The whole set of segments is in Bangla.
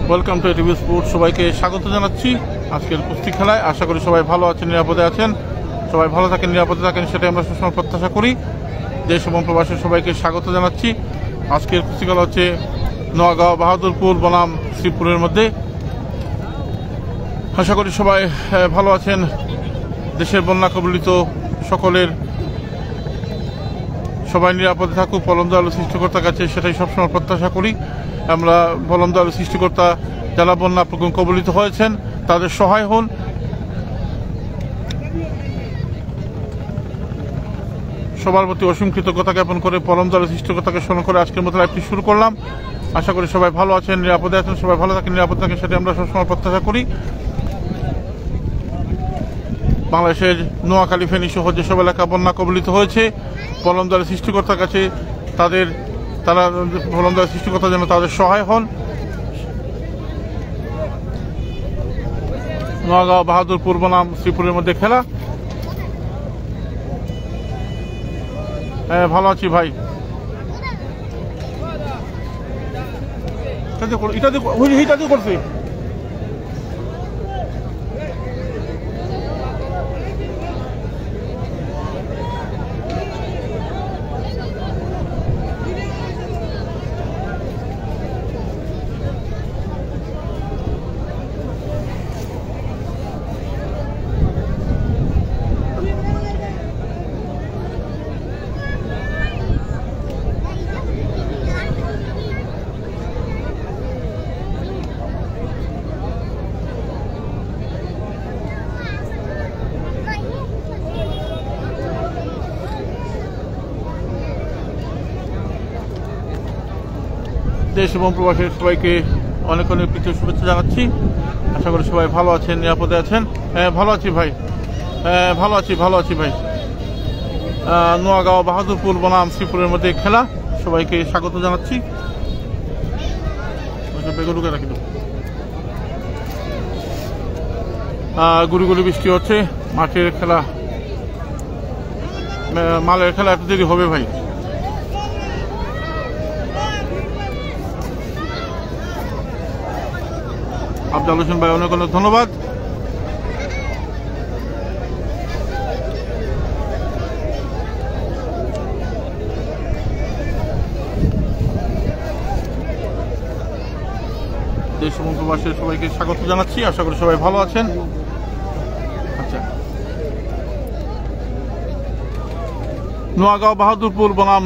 Welcome to TV sport. সবাইকে স্বাগত জানাচ্ছি আজকের কুস্তি খেলায়। আশা করি সবাই ভালো আছেন, নিরাপদে আছেন। সবাই ভালো থাকেন, নিরাপদে থাকেন, সেটাই আমরা সবসময় প্রত্যাশা করি। দেশ এবং প্রবাসী সবাইকে স্বাগত জানাচ্ছি। আজকের কুস্তি খেলা হচ্ছে নোয়াগাঁও বাহাদুরপুর বনাম শ্রীপুরের মধ্যে। আশা করি সবাই ভালো আছেন। দেশের বন্যা কবলিত সকলের সবাই নিরাপদে থাকুক, পরম দয়ালু সৃষ্টিকর্তার কাছে সেটাই সবসময় প্রত্যাশা করি। আমরা পরম দয়ালু সৃষ্টিকর্তা যারা বন্যা কবলিত হয়েছেন তাদের সহায় হন। সবার প্রতি অসীম কৃতজ্ঞতা জ্ঞাপন করে পরম দয়ালু সৃষ্টিকর্তাকে স্মরণ করে আজকের মতো লাইভটি শুরু করলাম। আশা করি সবাই ভালো আছেন, নিরাপদে আছেন, সবাই ভালো থাকেন, নিরাপদে থাকেন, সেটাই আমরা সবসময় প্রত্যাশা করি। বাংলাদেশের নোয়াখালী, ফেনী সহ যেসব এলাকা বন্যা কবলিত হয়েছে, পরম দয়ালু সৃষ্টিকর্তার কাছে তারা পরম দয়ালু সৃষ্টিকর্তা যেন তাদের সহায় হন। নোয়াগাঁও বাহাদুরপুর বনাম শ্রীপুরের মধ্যে খেলা। হ্যাঁ, ভালো আছি ভাই। এটা দিয়ে করছি। দেশ এবং প্রবাসের সবাইকে অনেক অনেক প্রীতি শুভেচ্ছা জানাচ্ছি। আশা করি সবাই ভালো আছেন, নিরাপদে আছেন। ভালো আছি ভাই, ভালো আছি ভাই। নোয়াগাঁও বাহাদুরপুর বনাম শ্রীপুরের মধ্যে খেলা। সবাইকে স্বাগত জানাচ্ছি। বেগুরুকে রাখি গুড়ি গুড়ি বৃষ্টি হচ্ছে। মাঠের খেলা, মালের খেলা একটু দেরি হবে ভাই। আফজাল হোসেন ভাই, অনেক অনেক ধন্যবাদ। দেশ এবং প্রবাসের সবাইকে স্বাগত জানাচ্ছি। আশা করি সবাই ভালো আছেন। আচ্ছা, নোয়াগাঁও বাহাদুরপুর বনাম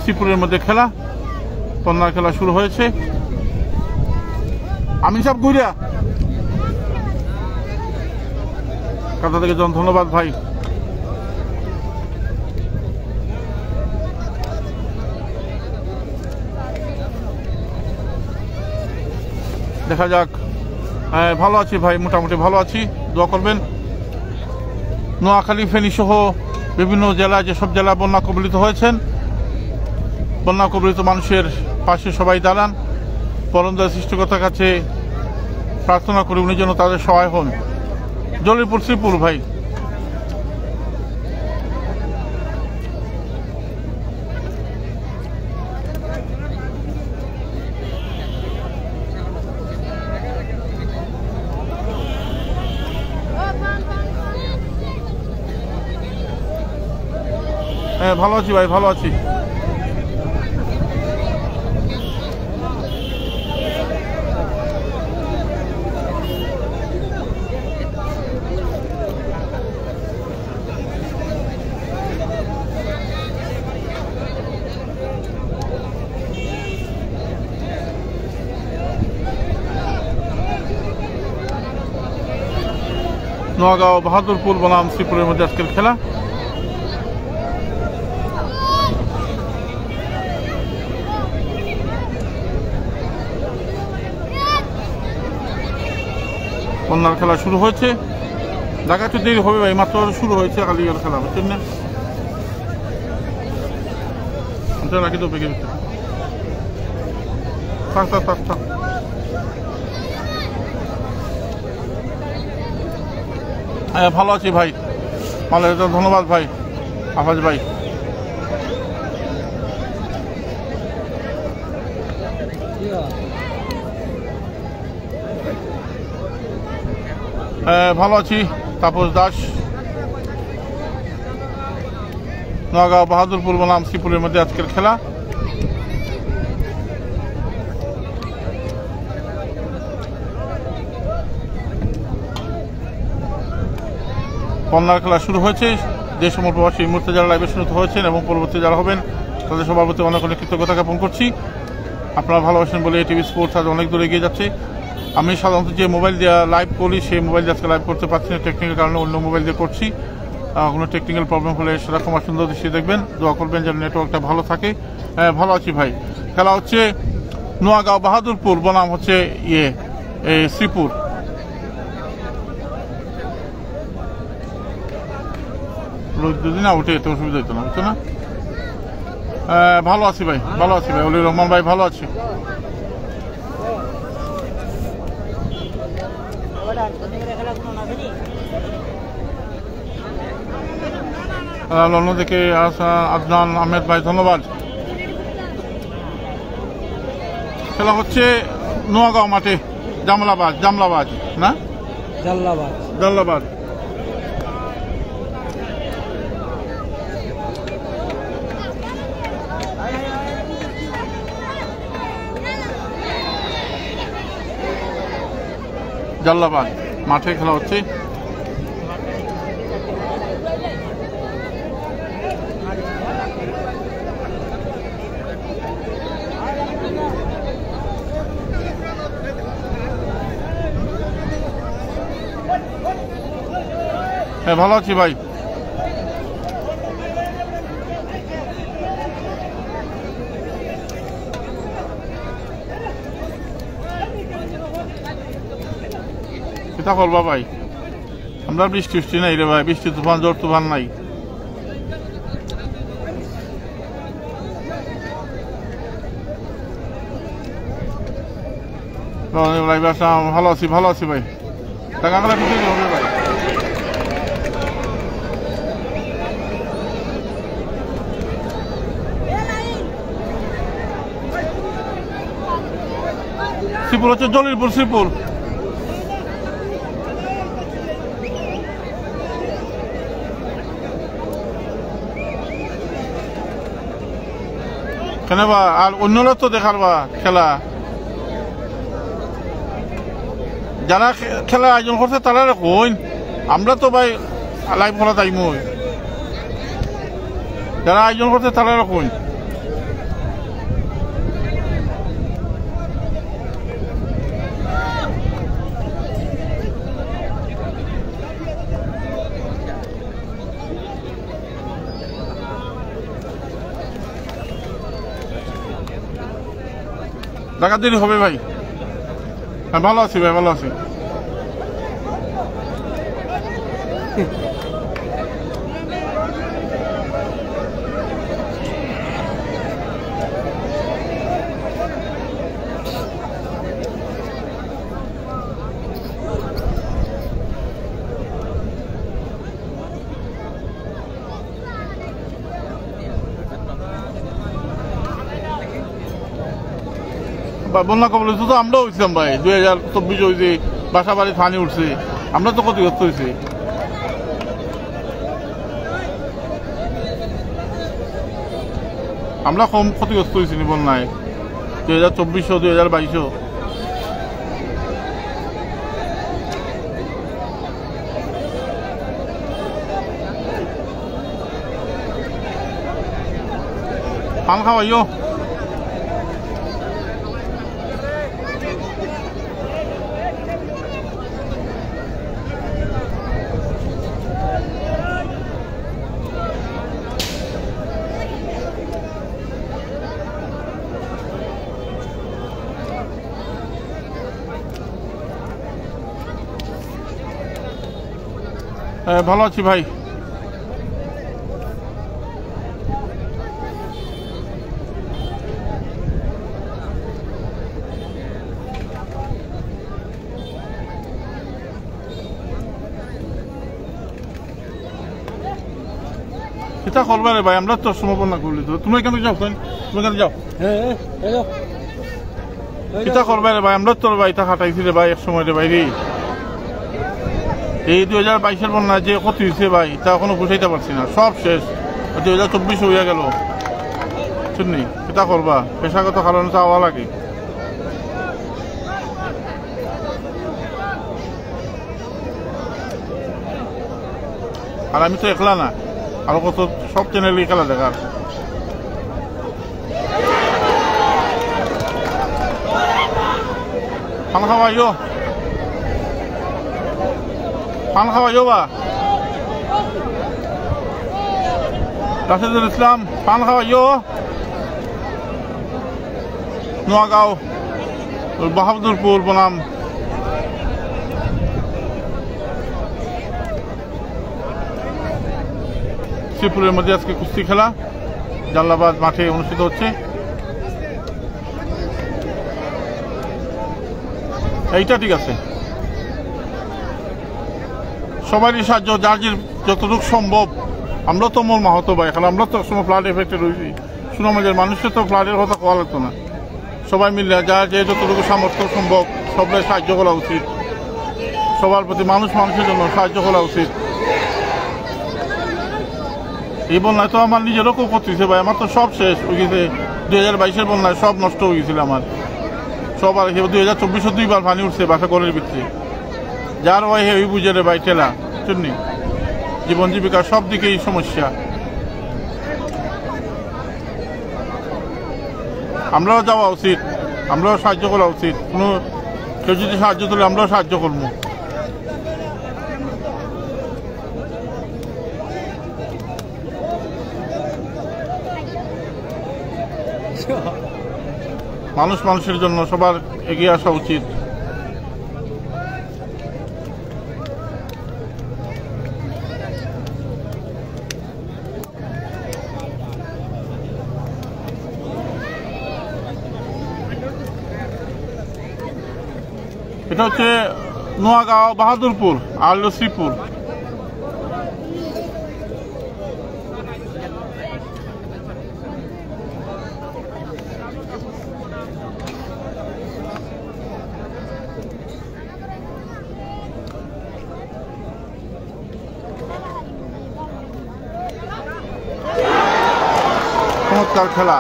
শ্রীপুরের মধ্যে খেলা। বন্যার খেলা শুরু হয়েছে। আমিন সাহেব গুইরা কাতা থেকে জন, ধন্যবাদ ভাই। দেখা যাক। ভালো আছি ভাই, মোটামুটি ভালো আছি, দোয়া করবেন। নোয়াখালী, ফেনী সহ বিভিন্ন জেলায়, যেসব জেলা বন্যা কবলিত হয়েছেন, বন্যা কবলিত মানুষের পাশে সবাই দাঁড়ান। পরম দয়ালু সৃষ্টিকর্তার কাছে প্রার্থনা করি উনি যেন তাদের সহায় হন। জলিপুর শ্রীপুর ভাই, ভালো আছি ভাই, ভালো আছি। নোয়াগাঁও বাহাদুরপুর বনাম শ্রীপুরের মধ্যে আজকের খেলা। বন্যার খেলা শুরু হয়েছে। দেখা একটু দেরি হবে ভাই, মাত্র শুরু হয়েছে আলিয়ার খেলা, বুঝছেন না? রাখি তো বেগে থাক থাক থাক থাক। ভালো আছি ভাই, ভালো। ধন্যবাদ ভাই, আফাজ ভাই। ভালো আছি। তাপস দাস, নোয়াগাঁও বাহাদুরপুর বনাম শ্রীপুরের মধ্যে আজকের খেলা। কন্যার খেলা শুরু হয়েছে। যে সময় প্রবাসী এই মুহূর্তে যারা লাইভে শুনতে হয়েছেন এবং পরবর্তী যারা হবেন তাদের সবার প্রতি অনেক অনেক কৃতজ্ঞতা জ্ঞাপন করছি। আপনারা ভালোবাসেন বলে টিভি স্পোর্টস আজ অনেক দূরে এগিয়ে যাচ্ছে। আমি সাধারণত যে মোবাইল দিয়ে লাইভ করি সেই মোবাইল দিয়ে আজকে লাইভ করতে পারছি না, টেকনিক্যাল কারণে অন্য মোবাইল দিয়ে করছি। কোনো টেকনিক্যাল প্রবলেম হলে সেটা ক্ষমা সুন্দর দৃষ্টি দেখবেন, দোয়া করবেন যেন নেটওয়ার্কটা ভালো থাকে। ভালো আছি ভাই। খেলা হচ্ছে নোয়াগাঁও বাহাদুরপুর বনাম হচ্ছে শ্রীপুর। যদি না উঠে এতে অসুবিধা হতো না, বুঝছো না? ভালো আছি ভাই, ভালো আছি ভাই। অলিউর রহমান ভাই ভালো আছি। লন্ডন থেকে আদনান আহমেদ ভাই ধন্যবাদ। খেলা হচ্ছে নোয়াগাঁও মাঠে, জামলাবাজ না জাল্লাবাদ। জাল্লাবাদ মাঠে খেলা হচ্ছে। ভালো আছি ভাই। চিন্তা করবা ভাই, আমরা বৃষ্টি নাই রে ভাই, বৃষ্টি তুফান ঝড় তুফান নাই। ভালো আছি, ভালো আছি ভাই। টাকা খেলা কিছু হবে ভাই। শ্রীপুর হচ্ছে জলিলপুর, শ্রীপুর। কেন বা আর অন্যরা তো দেখার বা খেলা, যারা খেলার আয়োজন করছে তারা কইন, আমরা তো ভাই লাইভ করা টাইম হই, যারা আয়োজন করছে তারা কইন। টাকা দেরি হবে ভাই। হ্যাঁ ভালো আছি ভাই, ভালো আছি। বন্যা কবলিত তো আমরাও হয়েছিলাম ভাই, 2024 হয়েছে, বাসা বাড়ি পানি উঠছে, আমরা তো ক্ষতিগ্রস্ত হয়েছি। আমরা কম ক্ষতিগ্রস্ত হয়েছি বন্যায়, 2024, 2022। পান খাওয়াইও। ভালো আছি ভাই। এটা করবে রে ভাই, আমরা তো সমাপনা করলি তো। তুমি এখানে যাও, তুমি এখানে যাও। এটা করবে রে ভাই, আমরা তোর ভাই তা খাটাইছি রে ভাই এক সময় রে ভাই রে। এই 2022-এর বন্যায় যে ক্ষতি হয়েছে ভাই তা এখনো বুঝাইতে পারছি না, সব শেষ। 2024 হইয়া গেল, শুননি এটা করবা পেশাগত কারণে চাওয়া লাগে। আর আমি তো একলা না, আরো কত সব চ্যানেলই খেলা দেখার। পান খাওয়াইও, পান খাওয়াইও বা রাশেদুল ইসলাম, পান খাওয়াইও। নোয়াগাঁও, বাহাদুরপুর বনাম শ্রীপুরের মধ্যে আজকে কুস্তি খেলা জালালাবাদ মাঠে অনুষ্ঠিত হচ্ছে। এইটা ঠিক আছে, সবারই সাহায্য, যার যতটুকু সম্ভব। আমরা তো মোর মাহতো ভাই, এখন আমরা তো সময় ফ্লাড এফেক্টে রয়েছি, সুনামগঞ্জের মানুষের তো ফ্লাডের কথা কোয়া লাগতো না। সবাই মিলে যার যে যতটুকু সামর্থ্য সম্ভব সবাই সাহায্য করা উচিত। সবার প্রতি মানুষের জন্য সাহায্য করা উচিত। এই বন্যায় তো আমার নিজেরও খুব ক্ষতি হয়েছে ভাই, আমার তো সব শেষ হয়ে গেছে। 2022-এর বন্যায় সব নষ্ট হয়ে গেছিল আমার, সব। আর 2024-এ 2বার পানি উঠছে বাসা ঘরের ভিতরে। যার হয় ওই বুঝে রে ভাই ঠেলা, শুননি জীবন জীবিকার সব দিকেই সমস্যা। আমরাও যাওয়া উচিত, আমরাও সাহায্য করা উচিত। কোনো কেউ যদি সাহায্য করলে আমরাও সাহায্য করবো। মানুষের জন্য সবার এগিয়ে আসা উচিত। এটা হচ্ছে নোয়াগাঁও বাহাদুরপুর আর শ্রীপুর। চমৎকার খেলা।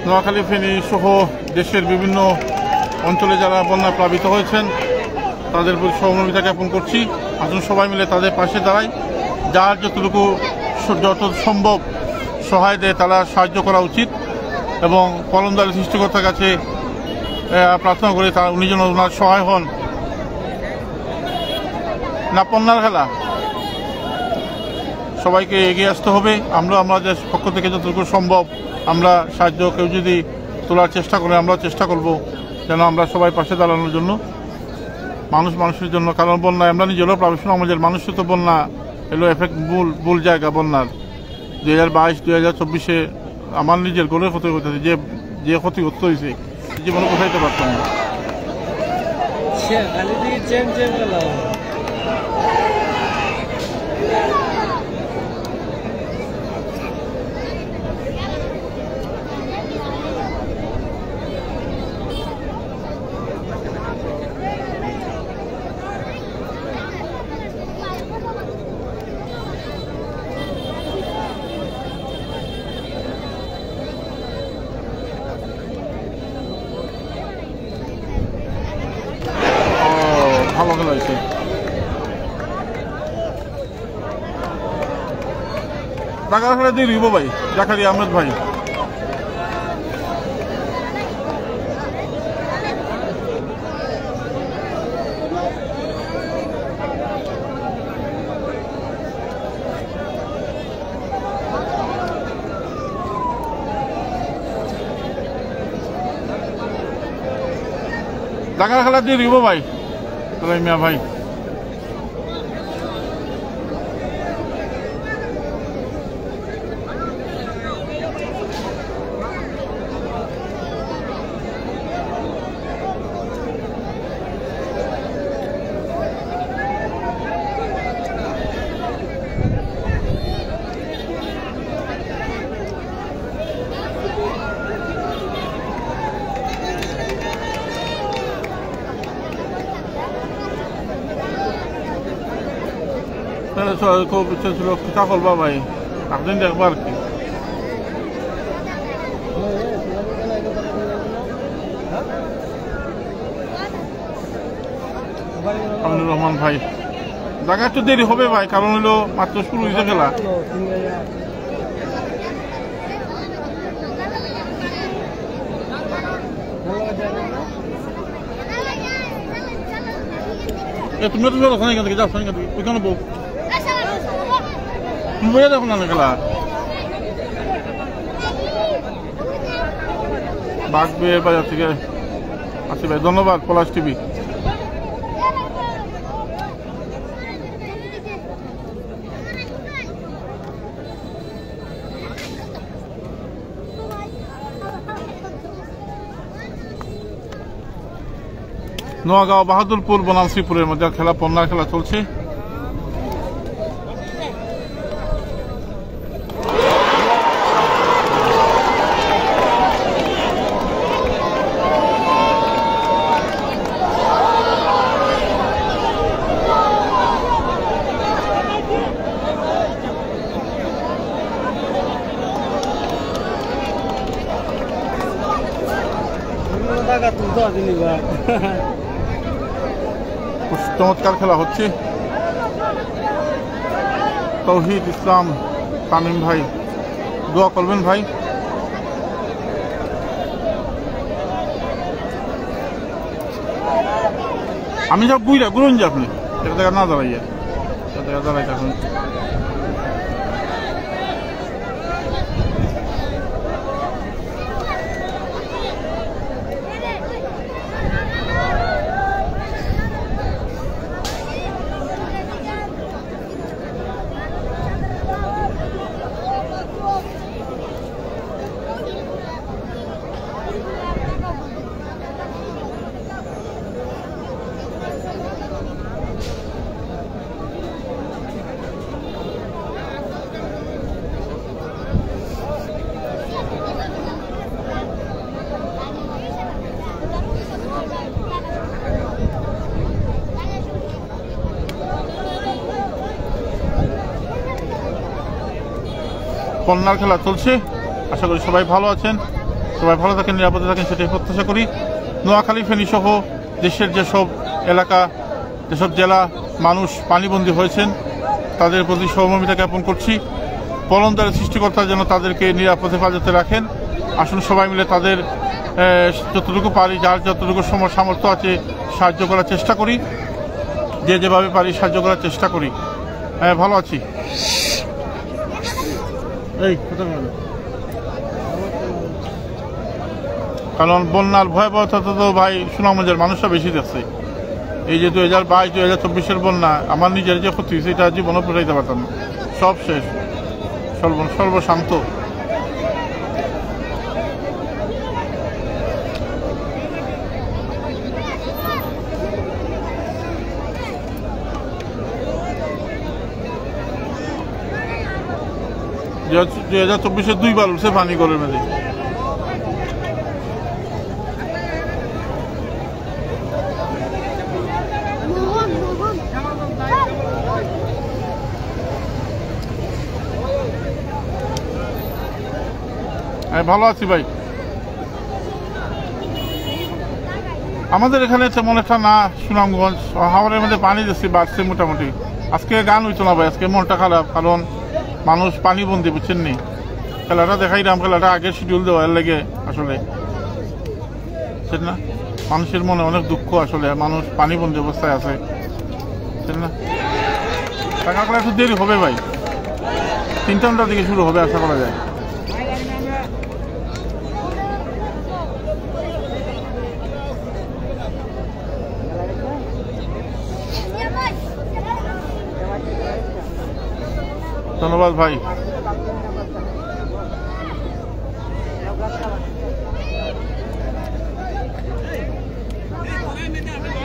নোয়াখালী, ফেনী সহ দেশের বিভিন্ন অঞ্চলে যারা বন্যা প্লাবিত হয়েছেন তাদের প্রতি সহমর্মিতা জ্ঞাপন করছি। আসুন সবাই মিলে তাদের পাশে দাঁড়াই। যার যত সম্ভব সহায় দেয় তারা সাহায্য করা উচিত এবং কলমদারি সৃষ্টিকর্তার কাছে প্রার্থনা করে তারা উনি যেন ওনার সহায় হন। না পন্নার খেলা, সবাইকে এগিয়ে আসতে হবে। আমরা আমাদের পক্ষ থেকে যতটুকু সম্ভব আমরা সাহায্য, কেউ যদি তোলার চেষ্টা করে আমরাও চেষ্টা করব যেন আমরা সবাই পাশে দাঁড়ানোর জন্য, মানুষের জন্য। কারণ বন্যায় আমরা নিজেরাও প্রাবেশন, আমাদের মানুষের তো বন্যা এলো এফেক্ট ভুল জায়গা বন্যার। 2022-2024-এ আমার নিজের গোলের ক্ষতি হতেছে, যে ক্ষতি করতে হয়েছে জীবনে কোথাইতে পারতাম না। ভালো খেলা হয়েছে। টাকার খেলা দিয়ে দিব ভাই, জাকারি আহমেদ ভাই। টাকার খেলা দিয়ে দিব ভাই, মিয়া ভাই। খুব ইচ্ছা ছিল কিতা করবা ভাই, আপনি দেখবো আর কি। আমিনুর রহমান ভাই, জায়গা একটু দেরি হবে ভাই, কারণ হলো মাত্র শুরু হয়েছে খেলা। তুমি তো চলো এখান থেকে, যাও এখান থেকে, ওইখানে বউ তুমি বইয়া দেখো না খেলা। বাঘ বিয়ের বাজার থেকে আসি ভাই, ধন্যবাদ পলাশ টিভি। নোয়াগাঁও বাহাদুরপুর বনাম শ্রীপুরের মধ্যে খেলা, পন্নার খেলা চলছে। চমৎকার খেলা হচ্ছে। তৌহিদ ইসলাম তামিম ভাই, দোয়া করবেন ভাই। আমি সব বুঝলা ঘুরুন যে আপনি এটা জায়গা না দাঁড়াইয়া, দাঁড়াই থাকুন। পন্নার খেলা চলছে, আশা করি সবাই ভালো আছেন, সবাই ভালো থাকেন, নিরাপদে থাকেন, সেটাই প্রত্যাশা করি। নোয়াখালী ফেনী সহ দেশের যেসব এলাকা, যেসব জেলা মানুষ পানিবন্দী হয়েছেন তাদের প্রতি সহমর্মিতা জ্ঞাপন করছি। পলনদারের সৃষ্টিকর্তা যেন তাদেরকে নিরাপদে হেফাজতে রাখেন। আসুন সবাই মিলে তাদের যতটুকু পারি, যার যতটুকু সামর্থ্য আছে সাহায্য করার চেষ্টা করি, যে যেভাবে পারি সাহায্য করার চেষ্টা করি। ভালো আছি। কারণ বন্যার ভয়াবহতা তো ভাই সুনামগঞ্জের মানুষরা বেশি দেখছে। এই যে 2022-2024 বন্যা, আমার নিজের যে ক্ষতি হয়েছে এটা জীবনও পোষাইতে পারতাম না, সব শেষ, সর্বশান্ত। যে 2024 দুইবার উঠছে পানি গলের মেঝে। ভালো আছি ভাই। আমাদের এখানে তেমন একটা না, সুনামগঞ্জ হাওড়ের মধ্যে পানি দিচ্ছি, বাড়ছে মোটামুটি। আজকে গান হইতো না ভাই, আজকে মনটা খারাপ, কারণ মানুষ পানিবন্দী, বুঝছেন নি। খেলাটা দেখাইলাম, খেলাটা আগের শিডিউল দেওয়ার লেগে আসলে বুঝছেন না, মানুষের মনে অনেক দুঃখ, আসলে মানুষ পানিবন্দী অবস্থায় আছে, বুঝছেন না। টাকা খেলা একটু দেরি হবে ভাই, 3টার দিকে শুরু হবে আশা করা যায়। ধন্যবাদ ভাই।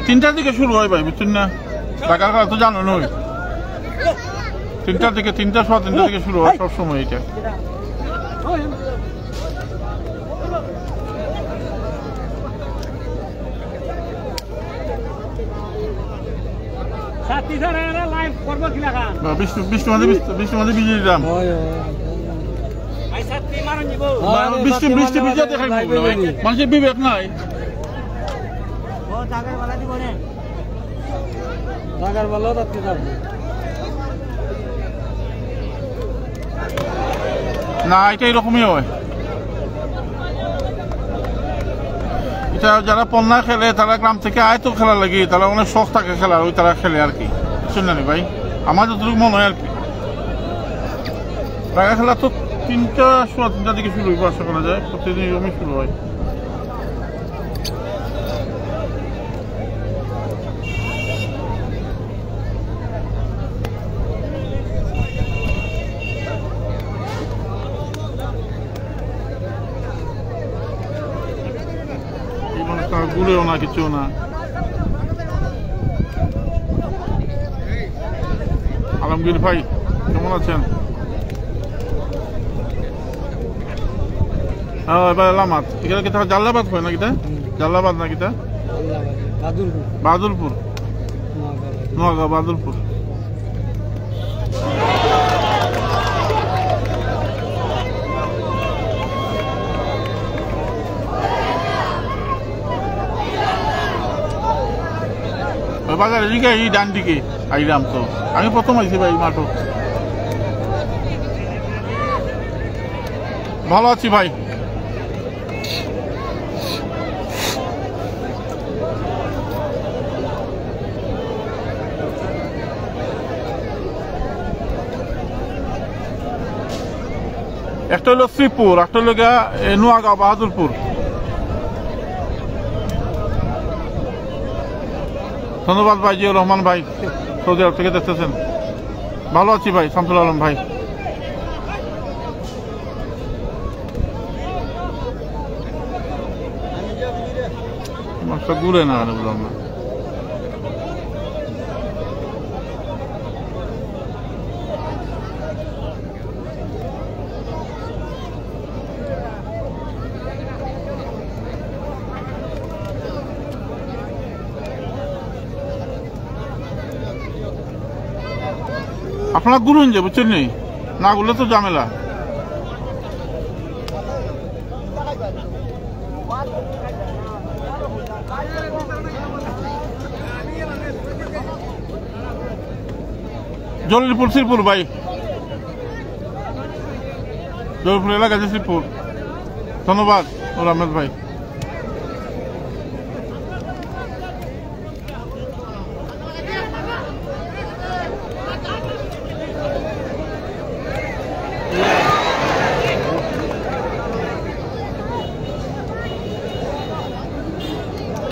3টার দিকে শুরু হয় ভাই, বুঝছেন না। ঢাকার খেলা তো জানো নই, 3টার দিকে, 3টার দিকে শুরু হয় সবসময় এটা। বৃষ্টি মাঝে বিজয় দিলাম বৃষ্টি ভিজা দেখাই মানুষের বিবেক নাই না এটা এরকমই হয় এটা যারা পন্না খেলে তারা গ্রাম থেকে আয় তো খেলা লাগে তারা অনেক শখ থাকে খেলার ওই তারা খেলে আর কি শুনলেন ভাই আমার যতটুকু মনে হয় আর কি টাকা খেলা তো 3টার দিকে শুরু হয় আশা করা যায় প্রতিদিন এরকমই শুরু হয় গুলেও না কিছু না আলমগীর ভাই কেমন আছেন এবার লামাত এখানে কি জাল্লাবাদ হয় না কিটা জাল্লাবাদ না কিটা বাহাদুরপুর নোয়াগাঁও বাহাদুরপুর বাজারের দিকে এই ডান দিকে আইলাম তো আমি প্রথম আইছি ভাই মাঠো ভালো আছি ভাই একটা হলো শ্রীপুর একটা হলো নোয়াগাঁও বাহাদুরপুর ধন্যবাদ ভাই জিয়াউর রহমান ভাই সৌদি আরব থেকে দেখতেছেন ভালো আছি ভাই শামসুল আলম ভাই মাছটা ঘুরে না বুঝলাম না আপনারা ঘুরুন যে বুঝছেন নি না ঘুরলে তো ঝামেলা জলিলপুর শ্রীপুর ভাই জলিলপুর এলাকা আছে শ্রীপুর ধন্যবাদ নুর আহমেদ ভাই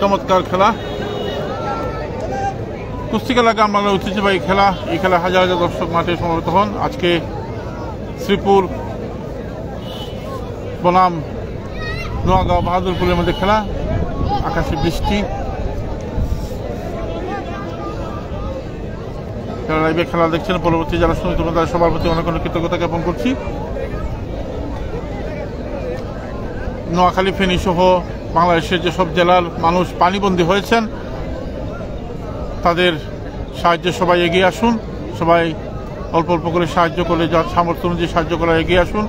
চমৎকার খেলা কুস্তি খেলা গ্রামবাংলা ঐতিহ্যবাহী খেলা এই খেলা হাজার হাজার দর্শক মাঠে সমবেত হন আজকে শ্রীপুর বনাম নোয়াগাঁও বাহাদুরপুরের মধ্যে খেলা আকাশে বৃষ্টি লাইভে খেলা দেখছেন পরবর্তী যারা শুনে তোমরা তারা সবার প্রতি অনেক অনেক কৃতজ্ঞতা জ্ঞাপন করছি নোয়াখালী ফেনী সহ বাংলাদেশের যেসব জেলার মানুষ পানিবন্দী হয়েছেন তাদের সাহায্যে সবাই এগিয়ে আসুন সবাই অল্প অল্প করে সাহায্য করে যার সামর্থ্য অনুযায়ী সাহায্য করা এগিয়ে আসুন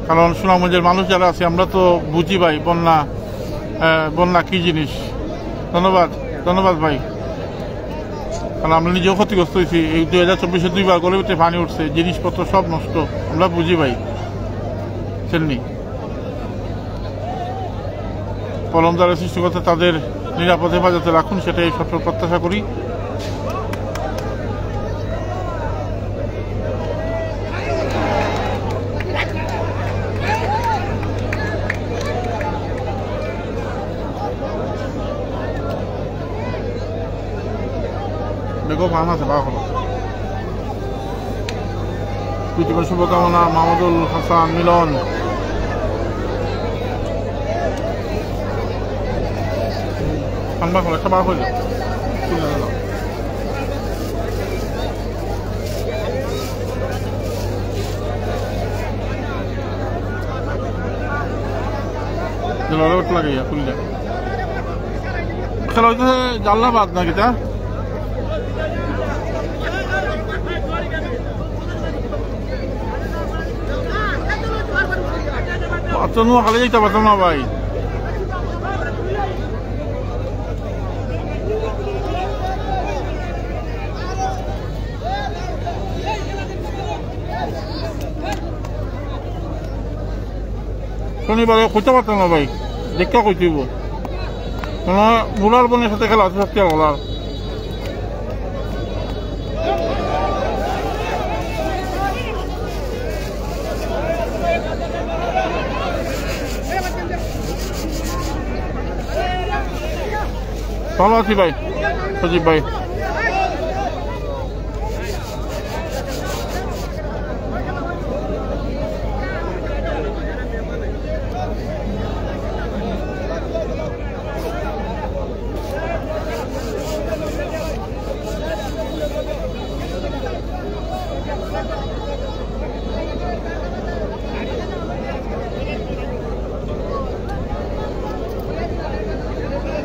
কারণ সুনামগঞ্জের মানুষ যারা আছে আমরা তো বুঝি ভাই বন্যা কী জিনিস ধন্যবাদ ভাই কারণ আমরা নিজেও ক্ষতিগ্রস্ত হয়েছি এই 2024-এ 2বার গলে উঠে পানি উঠছে জিনিসপত্র সব নষ্ট আমরা বুঝি ভাই চেননি কলম দ্বারা সৃষ্টিকর্তা তাদের নিরাপদ হেফাজতে রাখুন সেটাই সফল প্রত্যাশা করি বেগম ফান আছে বা হলো প্রীতিকর শুভকামনা মাহমুদুল হাসান মিলন ঠান্ডা হলে একটা বার হইল লাগে খুললে খেলা হইতেছে জাল্লাবাদ নাকি তা তো নোয়াখালী যেতে পারতাম না ভাই। শনিবারে কইতে পারতাম না ভাই, দেখা কইতেইব বুলার বোনের সাথে খেলা আছে সত্যি বলার। ভালো আছি ভাই সজীব ভাই।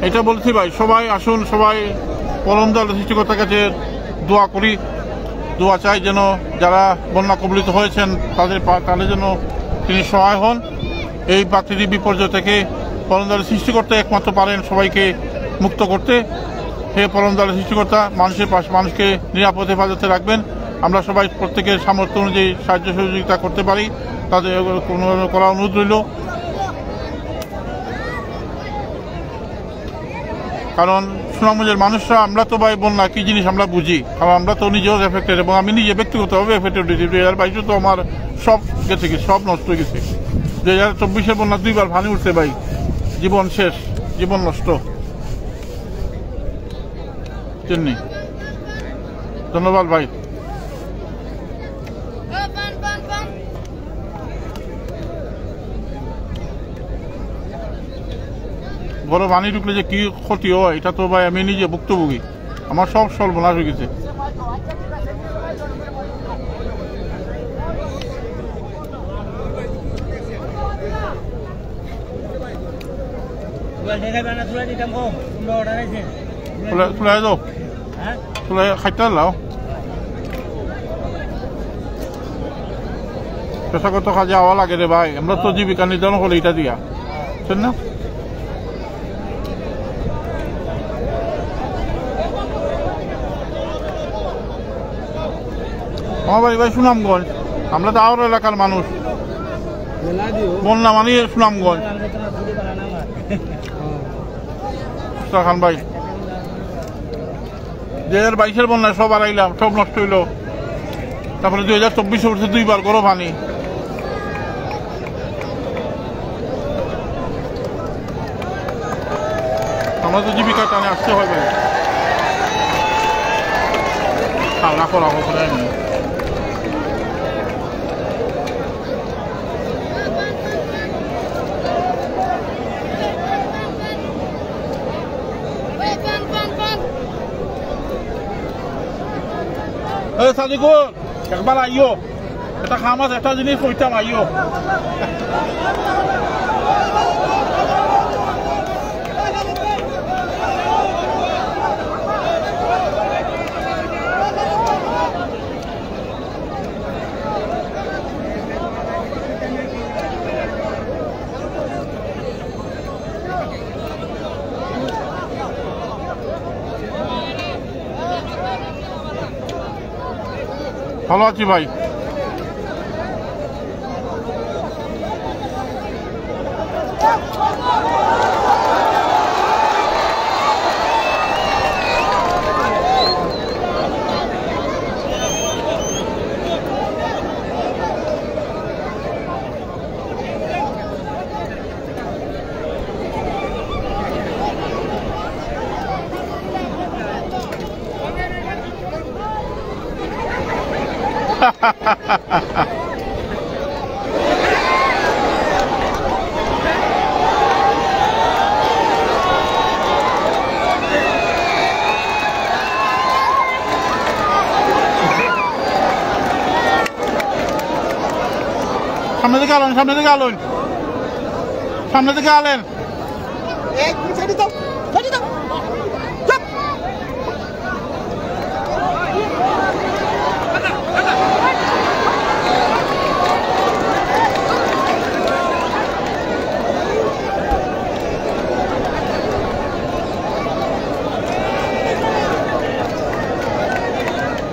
এটা বলছি ভাই, সবাই আসুন, সবাই পরম দয়ালু সৃষ্টিকর্তার কাছে দোয়া করি, দোয়া চাই যেন যারা বন্যা কবলিত হয়েছেন তাদের যেন তিনি সহায় হন। এই প্রাকৃতিক বিপর্যয় থেকে পরম দয়ালু সৃষ্টিকর্তা একমাত্র পারেন সবাইকে মুক্ত করতে। হে পরম দয়ালু সৃষ্টিকর্তা, মানুষের পাশে মানুষকে নিরাপদ হেফাজতে রাখবেন। আমরা সবাই প্রত্যেকের সামর্থ্য অনুযায়ী সাহায্য সহযোগিতা করতে পারি, তাদের করা অনুরোধ রইল। কারণ সুনামগঞ্জের মানুষরা আমরা তো ভাই বন্যা কী জিনিস আমরা বুঝি, কারণ আমরা তো নিজেও এফেক্টেড এবং আমি নিজে ব্যক্তিগতভাবে এফেক্টেড হয়েছি। 2022 তো আমার সব গেছে, সব নষ্ট হয়ে গেছে। 2024 বন্যা 2বার ভানি উঠছে ভাই, জীবন শেষ, জীবন নষ্ট। ধন্যবাদ ভাই। বড় পানি ঢুকলে যে কি ক্ষতি হয় এটা তো ভাই আমি নিজে ভুক্তভোগী, আমার সব সর্বনাশ হয়ে গেছে। খাইতে লাও পেশাগত কাজে আওয়া লাগে রে ভাই, আমরা তো জীবিকা নির্ধারণ হলে এটা দিয়া বুঝছেন না। আমার বাড়ি ভাই সুনামগঞ্জ, আমরা তো আওয়ার এলাকার মানুষ, বন্যা মানে সুনামগঞ্জ। খান ভাই 2022 বন্যায় সব হারাইলাম, সব নষ্ট হইল। তারপরে 2024 উঠছে 2বার গরো পানি। আমরা তো জীবিকা টানে আসতে হবে। রাখো রাখো করে সাদিকুল একবার আইও, এটা খামাস একটা জিনিস কইতাম আইও। ভালো আছি ভাই। সামনে থেকে আলেন, সামনে থেকে আলেন, সামনে থেকে আলেন।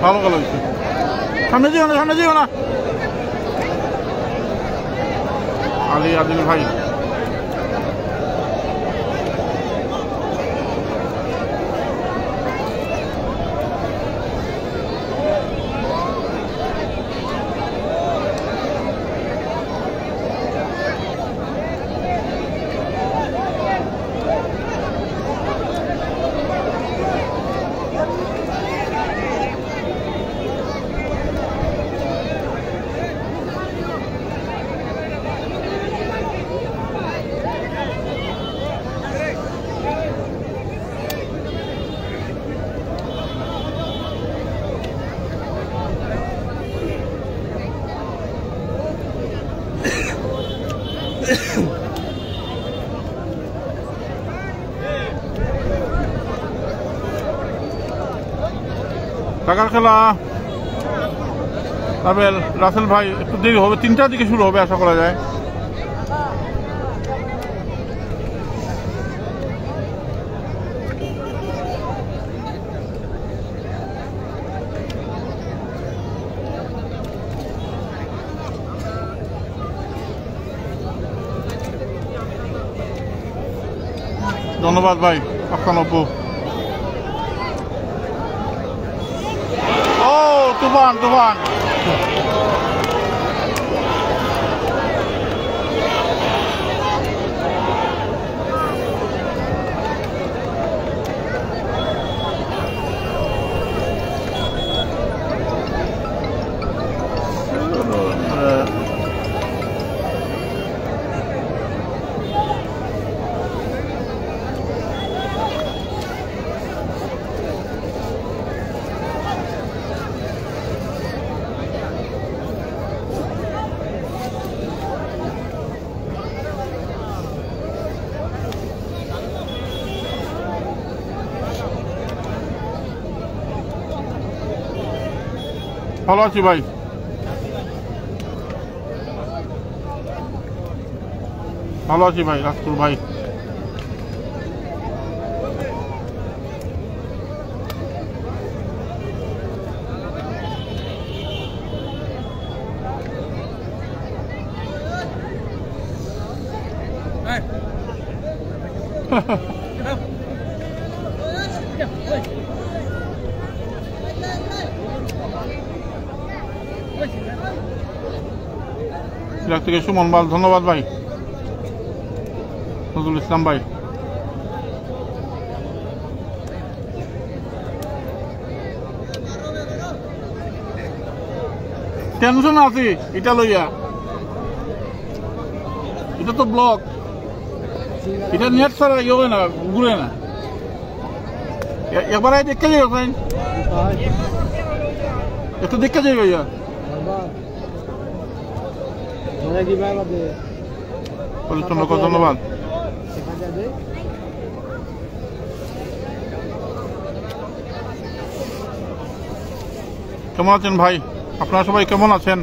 ভালো খেলা হয়েছে। সামনে যেও না, সামনে যেও না। আলী আদিল ভাই টাকার খেলা রাবেল রাসেল ভাই একটু দেরি হবে, 3টার দিকে শুরু হবে আশা করা যায়। ধন্যবাদ ভাই আফসান আপু। ও তুফান তুফান ভালো আছি ভাই। ভালো আছি ভাই রাজপুর ভাই। সিরাজ থেকে সুমন বাল, ধন্যবাদ ভাই। নজরুল ইসলাম ভাই টেনশন আছে এটা লইয়া, এটা তো ব্লক, এটা নেট ছাড়া ইয়ে হয় না, ঘুরে না। একবার দেখতে যাই ওখানে, একটু দেখতে যাই ভাইয়া। ধন্যবাদ। কেমন আছেন ভাই? আপনারা সবাই কেমন আছেন?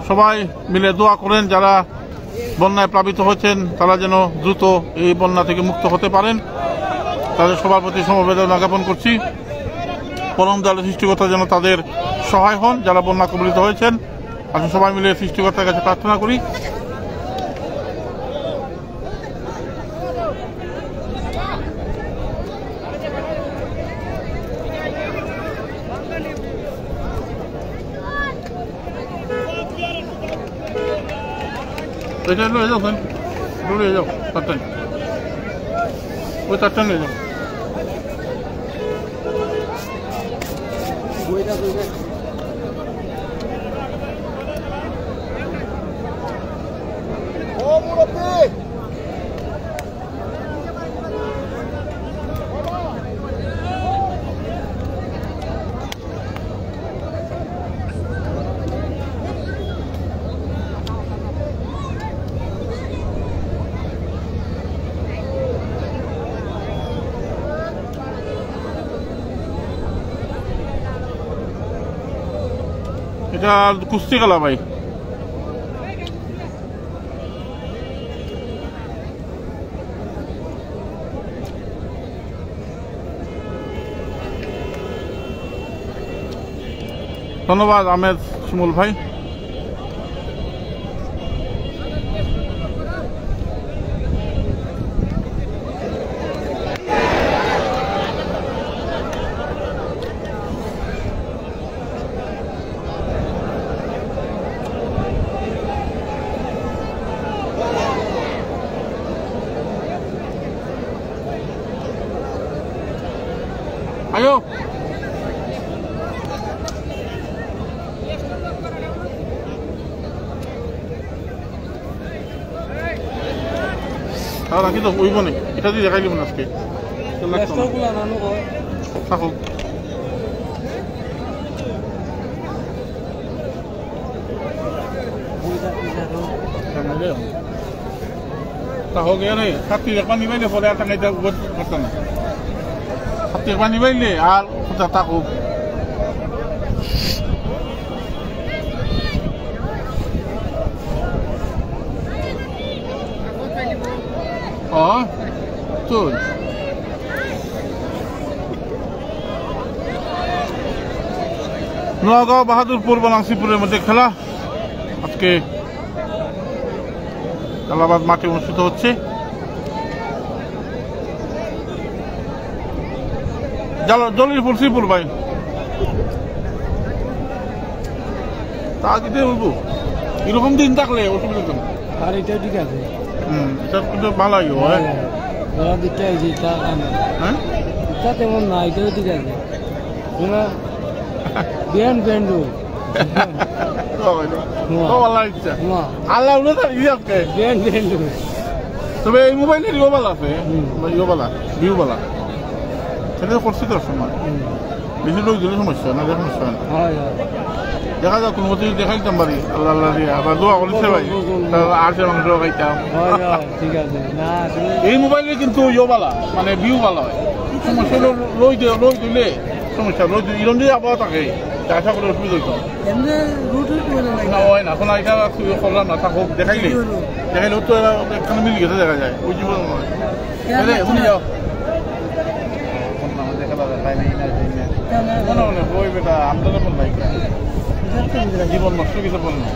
সবাই মিলে দোয়া করেন যারা বন্যায় প্লাবিত হয়েছেন তারা যেন দ্রুত এই বন্যা থেকে মুক্ত হতে পারেন, তাদের সবার প্রতি সমবেদনা জ্ঞাপন করছি। পরম দয়ালু সৃষ্টিকর্তা যেন তাদের সহায় হন যারা বন্যা কবলিত হয়েছেন। আসলে সবাই মিলে সৃষ্টিকর্তার কাছে প্রার্থনা করি। এটা লয়ে যাও, লয়ে যাও, তারটাই ওই তারটা নিয়ে যাও। এটা কুস্তি খেলা ভাই। ধন্যবাদ আহমেদ শিমুল ভাই। আয়ো আর রাখি তো ওইব নেই, এটা দিয়ে দেখাই দিব না আজকে থাকুক। তাহলে নেই সাতটি পানি পাইলে পরে আর টাকা করতে না, সাতটি পানি পাইলে আর থাকুক। চল নোয়াগাঁও বাহাদুরপুর বালাংসিপুরের মধ্যে খেলা আজকে কালাবাদ মাঠে অনুষ্ঠিত হচ্ছে। জলিলপুর শ্রীপুর ভাই তা দিতে বলবো এরকম দিন থাকলে অসুবিধা তো আর এটা ঠিক আছে। এটা কিন্তু ভালোই হয়, এটা তেমন না, এটাও ঠিক আছে। তবে এই মোবাইলের ইয়োবালা আছে, ইয়োবালা ভিউবালা সেটা করছি তো সময় বেশি লোক দিলে সমস্যা না, সমস্যা না দেখা যাক কোনো মতো দেখাইতাম পারি। আল্লাহ আল্লাহ দিয়ে আবার দোয়া করেছে ভাই আর্টের মাংস খাইতাম। ঠিক আছে না এই মোবাইলে কিন্তু ইয়োবালা মানে ভিউবালা হয়, সমস্যা লই দিলে সমস্যা লই ইরম দিয়ে আবহাওয়া থাকে আশা করে অসুবিধা হইতো না হয় না। এখন এটা করলাম না থাকুক, দেখাইলে তো একখানে মিল গেছে দেখা যায় ওই জীবন শুনে যাও মনে মনে ওই বেটা আমদানি বল নাই জীবন নষ্ট কিছু বল না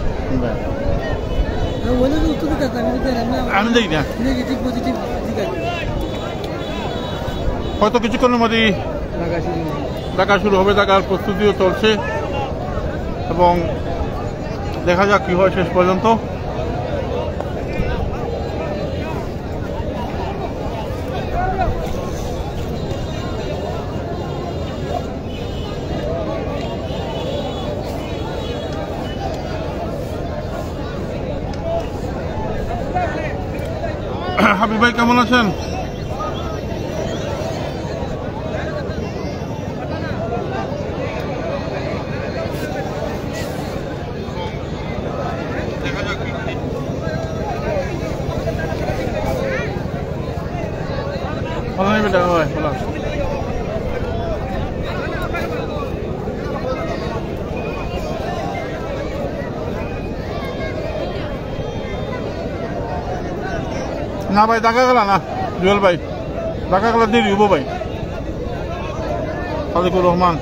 আমি দেখি না হয়তো কিছুক্ষণের মধ্যেই দেখা শুরু হবে, দেখার প্রস্তুতিও চলছে এবং দেখা যাক কি হয় শেষ পর্যন্ত। হাবিব ভাই কেমন আছেন? বেটা হয় না ভাই, দেখা গেল না জুয়েল ভাই, দেখা গেল দেরি হবো ভাই। সাদিকুর রহমান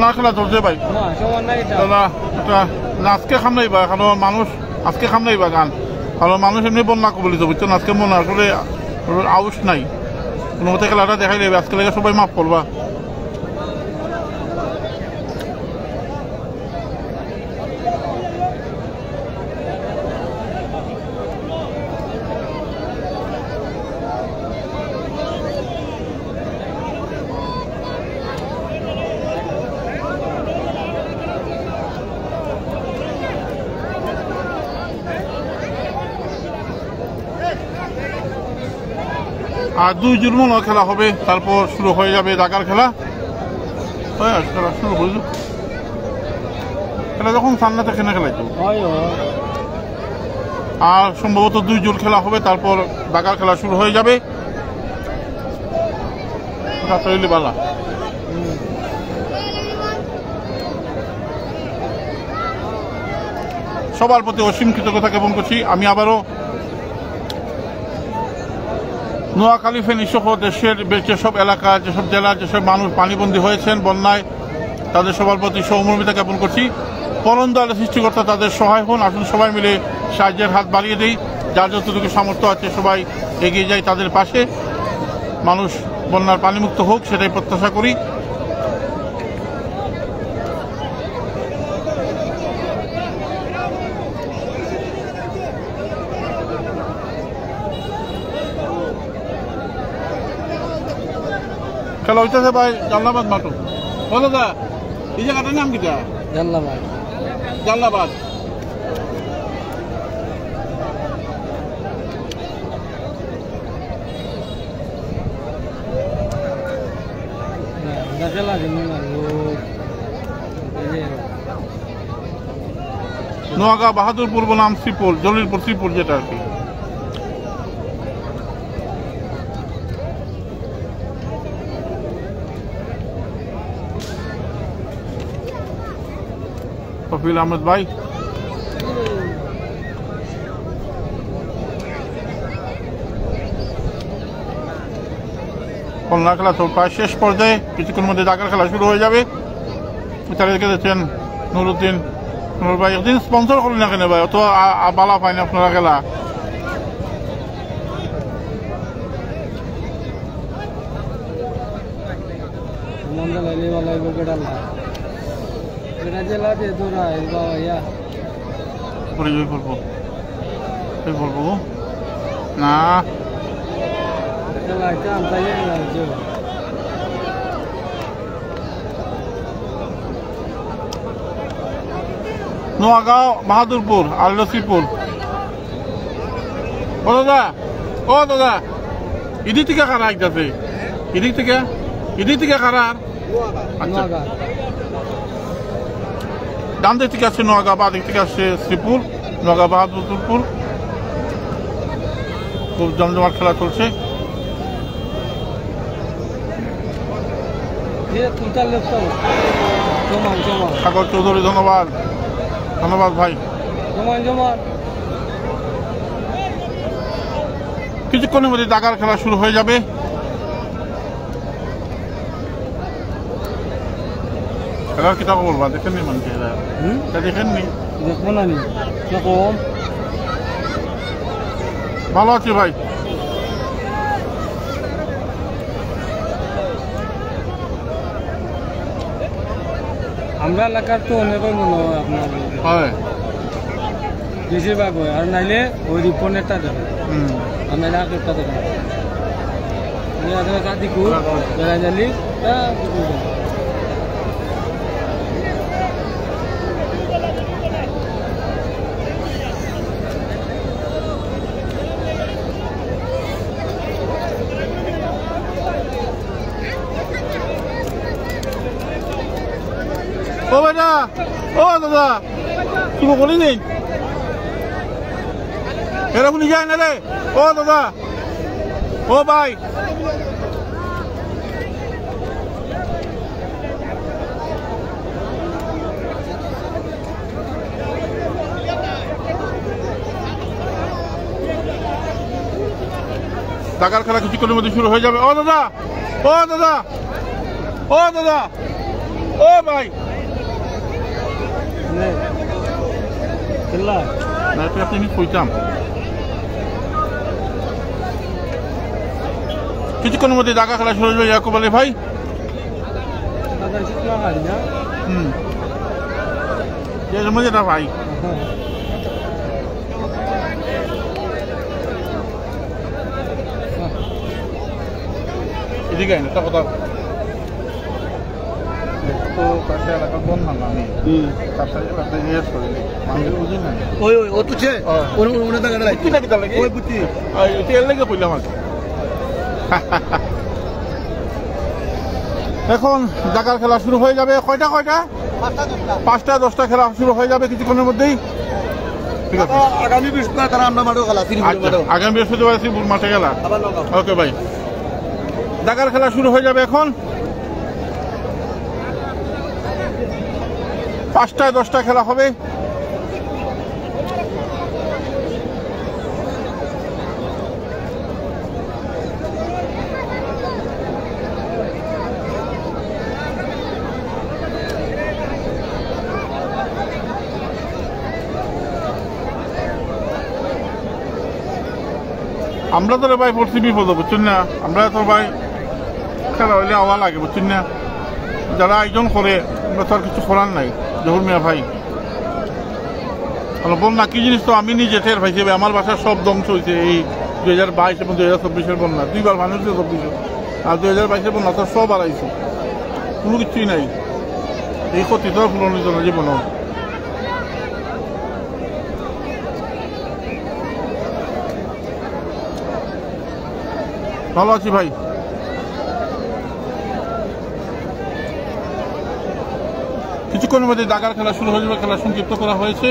না খেলা চলছে ভাই, আজকে খামনাইবা কারণ মানুষ আজকে খামনাইবা গান, কারণ মানুষ এমনি বন্যা কবলিত বুঝছেন। আজকে মনে আসলে আউশ নাই, কোনো মতে খেলাটা দেখাই দেবে, আজকে লেগে সবাই মাফ করবা। আর 2 জুন মনে খেলা হবে, তারপর শুরু হয়ে যাবে ঢাকার খেলা। খেলা শুরু হয়ে যাবে, খেলা যখন সান্নাতে খেলা খেলাইতো, আর সম্ভবত 2 জুন খেলা হবে, তারপর ঢাকার খেলা শুরু হয়ে যাবে। সাতইলি বালা। সবার প্রতি অসীম কৃতজ্ঞতা জ্ঞাপন করছি। আমি আবারও নোয়াখালী ফেনী সহ দেশের যেসব এলাকা, যেসব জেলা, যেসব মানুষ পানিবন্দী হয়েছেন বন্যায়, তাদের সবার প্রতি সহমর্মিতা জ্ঞাপন করছি। পরম দয়ালু সৃষ্টিকর্তা তাদের সহায় হন। আসুন সবাই মিলে সাহায্যের হাত বাড়িয়ে দিই। যার যতটুকু সামর্থ্য আছে সবাই এগিয়ে যাই তাদের পাশে। মানুষ বন্যার পানিমুক্ত হোক সেটাই প্রত্যাশা করি। খেলা হইতেছে ভাই জাল্লাবাদ মাঠু। ও দাদা, এই জায়গাটার নাম কিটা? জাল্লাবাদ। জাল্লাবাদ। খেলা দিন নোয়াগাঁ বাহাদুরপুর বনাম শ্রীপুর, জলিলপুর শ্রীপুর যেটা আর কি। কফিল আহমেদ ভাই, খুলনা খেলা তো প্রায় শেষ পর্যায়ে, কিছুক্ষণের মধ্যে ঢাকার খেলা শুরু হয়ে যাবে। চারিদিকে দেখছেন নুরুদ্দিন, নুর ভাই একদিন স্পন্সর করলেন না কেন ভাই? অত বালা পায় না আপনারা খেলা। বলবো না নোয়াগাঁও বাহাদুরপুর আর লক্ষ্মীপুর। ও দাদা, ও দাদা, এদিক থেকে কারা আইতাছে? এদিক থেকে কারা? আচ্ছা, ডান দিক থেকে আসছে নোয়াগাঁ, বা দিক থেকে আসছে শ্রীপুর। নোয়াগাঁ বাহাদুরপুর খুব জমজমাট খেলা চলছে। সাগর চৌধুরী, ধন্যবাদ, ধন্যবাদ ভাই। কিছুক্ষণের মধ্যে ঢাকার খেলা শুরু হয়ে যাবে। খেলার কিতাব বলবা, দেখেননি মানুষ দেখেননি? ভালো আছি ভাই। আমরা এলাকার তো অনেকই মনে হয় আপনার হয়, বেশিরভাগ হয়। আর নাইলে ওই রিপনেরটা দেবে, আমরা এলাকারটা দেবে কাদিকু বেড়া জালি। ও বেটা, ও দাদা, কি বলি নেই এরকম যায় না রে। ও দাদা, ও ভাই, ঢাকার খেলা কিছুক্ষণের মধ্যে শুরু হয়ে যাবে। ও দাদা, ও দাদা, ও দাদা, ও ভাই, আপনি কইতাম কিছুক্ষণের মধ্যে ঢাকা খেলা শুরু হয়ে যাবে। ইয়াকুব আলী ভাই, মজাটা ভাই। এদিকে একটা কথা তো কাছে এলাকা বন্ধ না, আমি কাছে এলাকা জিজ্ঞেস করিনি, আমি বুঝি না। ওই ওই ও তুছে ওনে টাকা লাগে কি টাকা লাগে ওই বুঝি আই তেল লাগে কইলাম আগে। এখন ঢাকার খেলা শুরু হয়ে যাবে। কয়টা 5টা 10টা খেলা শুরু হয়ে যাবে কিছুক্ষণের মধ্যেই। ঠিক আছে, আগামী বৃহস্পতিবার আমরা মাঠে খেলা, আগামী বৃহস্পতিবার শ্রীপুর মাঠে খেলা। ওকে ভাই। দাগার খেলা শুরু হয়ে যাবে এখন। 5টায় 10টায় খেলা হবে। আমরা তো ভাই পড়ছি বিপদ, বুঝছেন না? আমরা তো ভাই খেলা হইলে আওয়া লাগে, বুঝছেন না? যারা আয়োজন করে আমরা তো আর কিছু করার নাই। জহুর মিয়া ভাই বন্যা কি জিনিস তো আমি নিজে টের পাইছি। আমার বাসার সব ধ্বংস হয়েছে এই 2022 এবং 2024 বন্যা। 2বার মানুষ 24 আর 2022 বন্যা তো সব হারাইছে, কোনো কিছুই নাই। এই ক্ষতি তো পূরণের জন্য জীবনও। ভালো আছি ভাই। কিছুক্ষণের মধ্যে দাগার খেলা শুরু হয়ে যাবে। খেলা সংক্ষিপ্ত করা হয়েছে।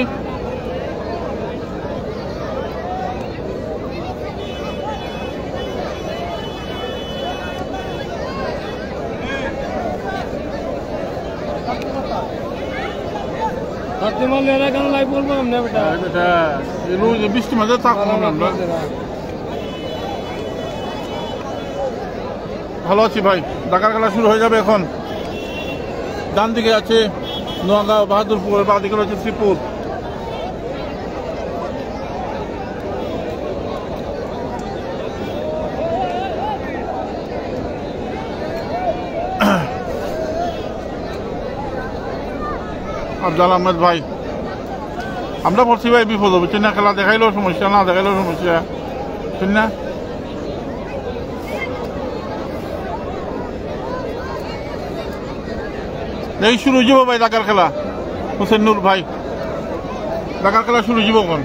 বৃষ্টি মাঝে থাকবো আমরা। ভালো আছি ভাই। দাগার খেলা শুরু হয়ে যাবে এখন। ডান দিকে আছে নোয়াগাঁও বাহাদুরপুর, বা দিকে রয়েছে শ্রীপুর। আফজাল আহমেদ ভাই, আমরা পড়ছি ভাই বিপদ হবে, চিন্না খেলা দেখাইলেও সমস্যা, না দেখাইলেও সমস্যা, চিন্না। এই শুরু যাব ভাই দাগার খেলা। হোসেন নূর ভাই, দাগার খেলা শুরু যাব এখন।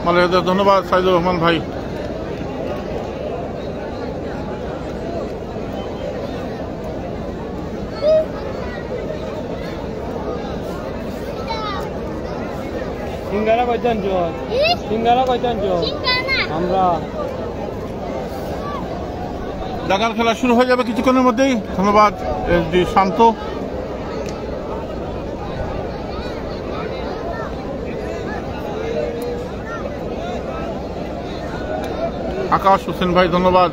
মালিকদের ধন্যবাদ। সাইদুর রহমান ভাই, সিঙ্গারা কয়জন জোর? সিঙ্গারা কয়জন জোর? আমরা দাগার খেলা শুরু হয়ে যাবে কিছুক্ষণের মধ্যেই। ধন্যবাদ এসডি শান্ত। আকাশ হোসেন ভাই, ধন্যবাদ।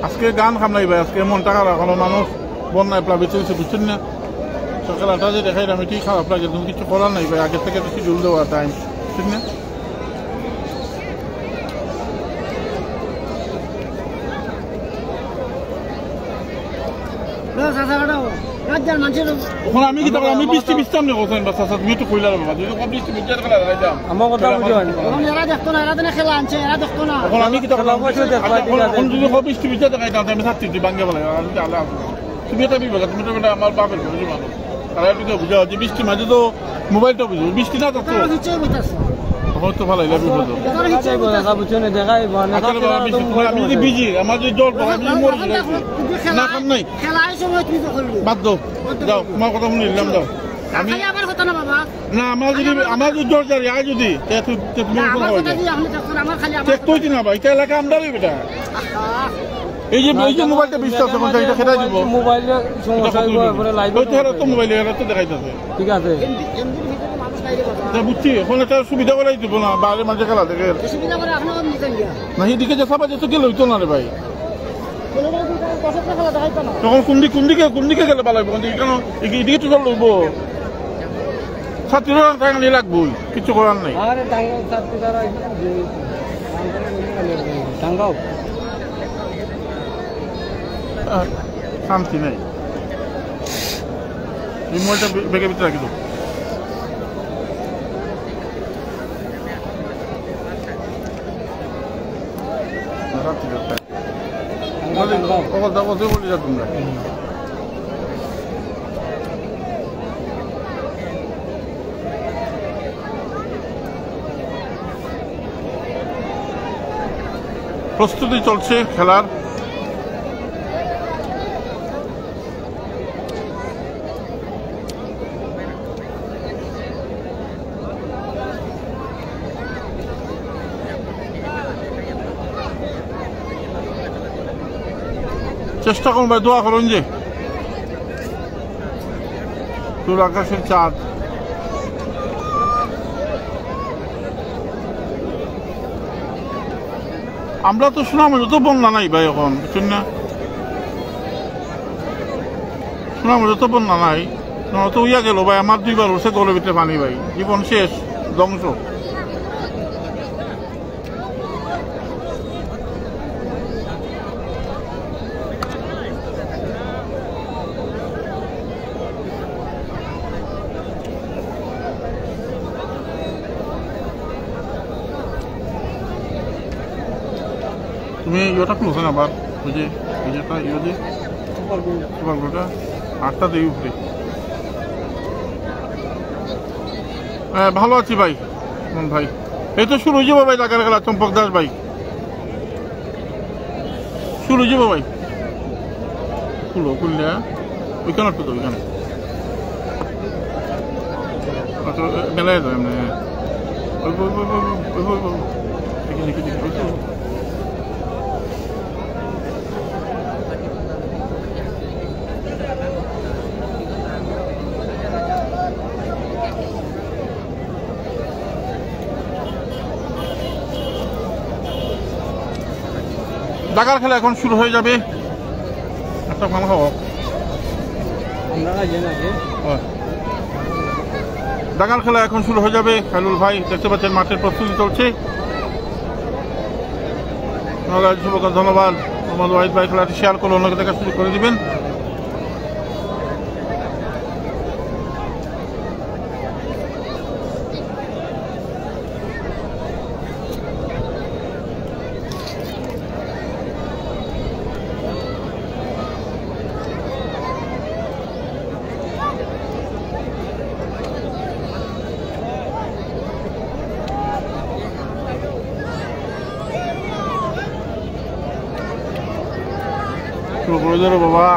আজকে গান খামলাই ভাই, আজকে মনটা খারাপ। কোনো মানুষ বন্যায় প্লাবিত হয়েছে, বুঝছেন না? সকালটা যে দেখাই আমি ঠিক খারাপ লাগে। তুমি কিছু করার নাই ভাই, আগে থেকে বেশি জল দেওয়া টাইম, ঠিক না? আমি কি আমি বৃষ্টি বৃষ্টি আমি কোথায় বাচ্চা তুমি একটু কইলা বাবা, যদি বৃষ্টি বৃষ্টির খেলা দেখাইতাম আমার কথা বুঝুন। এরা দেখতো না, এরা দিনে খেলা আনছে, এরা দেখতো না। এখন আমি কি যদি বৃষ্টি বৃষ্টি দেখাইতাম আমি থাকছি বাঙ্গে বলে আল্লাহ। তুমি এটা বিবেক, তুমি তো আমার বাপের ঘরে মানুষ, তারা একটু বুঝা হচ্ছে বৃষ্টি মাঝে তো মোবাইলটা বুঝো, বৃষ্টি না থাকতো হয়তো ভালো বিপদ। আমি যদি বিজি, আমার যদি জল না কাম নাই বাদ দাও, যাও তোমার কথা শুনিলাম, দাও। আমি না আমার যদি জোর জারি আয় যদি তুই না ভাই এলাকা আমরা বেটা এই যে মোবাইলটা বিশ্বাস এটা খেটাই দিব। তো মোবাইল তো দেখাইতেছে, ঠিক আছে বুঝছি। এখন একটা সুবিধা করাই দিব না, বাইরে মাঝে খেলা দেখে না সেদিকে যে সাবা যেত গেলে হইতো না রে ভাই। তখন কোন দিকে গেলে ভালো লাগবে? কেন এদিকে তো লইব, ছাত্রীরা টাঙ্গালি লাগবই, কিছু করার নাই। শান্তি নাই। এই মোবাইলটা ব্যাগের ভিতরে রাখি দেবো। তোমরা প্রস্তুতি চলছে খেলার। চেষ্টা করুন ভাই, দোয়া করুন যে তোর আকাশের চাঁদ। আমরা তো সুনামগঞ্জে তো বন্যা নাই ভাই এখন, বুঝছেন না? সুনামগঞ্জে তো বন্যা নাই, তো ইয়া গেল ভাই, আমার 2 বার উঠছে গলের ভিতরে পানি ভাই, জীবন শেষ, ধ্বংস। তুমি ইয়েটা খুলছো না আবার, ওই যে যেটা ইয়ে যে সুপারগুলোটা 8টা দিয়ে উপরে। হ্যাঁ ভালো আছি ভাই, মন ভাই। এই তো শুরু হয়ে যাবো ভাই ঢাকার খেলা, চম্পক দাস ভাই শুরু হয়ে যাবো ভাই। খুললে ওইখানে তো ওইখানে মেলায় যাবে এমনি। ঢাকার খেলা এখন শুরু হয়ে যাবে। একটা ভালো খাওয়া ঢাকার খেলা এখন শুরু হয়ে যাবে। খাইরুল ভাই দেখতে পাচ্ছেন মাঠের প্রস্তুতি চলছে। ধন্যবাদ। মোহাম্মদ ওয়াহিদ ভাই খেলাটি শেয়ার করে অন্যকে দেখা শুরু করে দিবেন। শুরু করে দিল বাবা।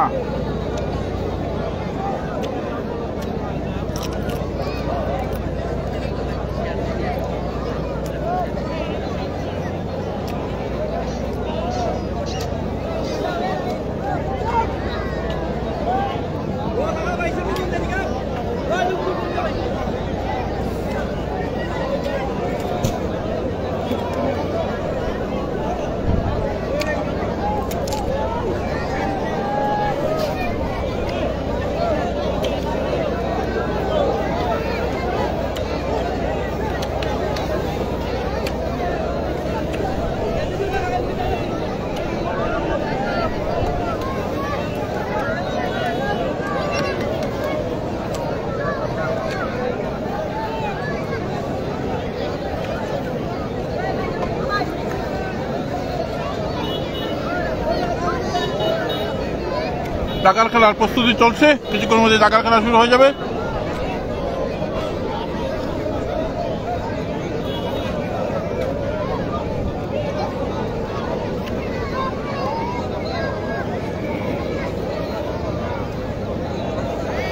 ঢাকার খেলার প্রস্তুতি চলছে, কিছুক্ষণের মধ্যে ঢাকার খেলা শুরু হয়ে যাবে।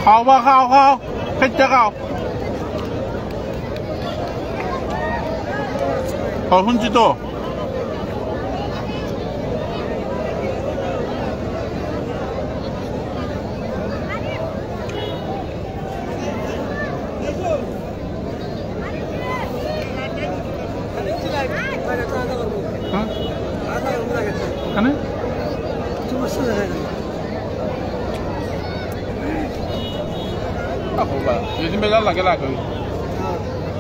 খাও বা খাও খাও, খেতে খাও। শুনছি তো এখানে যদি মেলা লাগে লাগে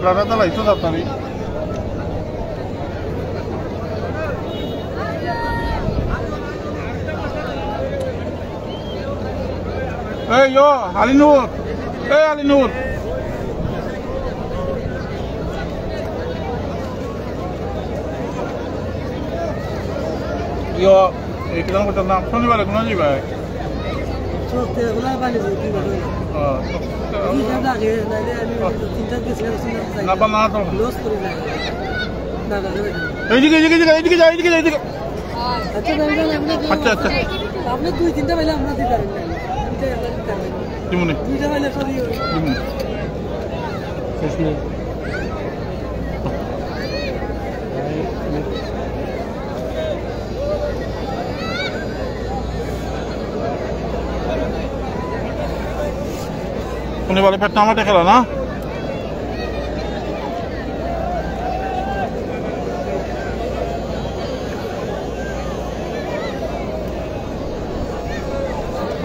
রানাটা লাইতো তাড়াতাড়ি। এই ইয়ো আলিনুর, এই আলিনুর ইয়ো এই কিরকম করতাম নাম শনিবার কোনো যাবে এইদিকে এইদিকে এইদিকে যা এইদিকে এইদিকে আচ্ছা আচ্ছা আপনি 2-3টা পাইলে আমরা দিতে পারেন দিমুনি 2টা পাইলে সরি দিমুনি উনি বলে পেট নামাটে খেলা না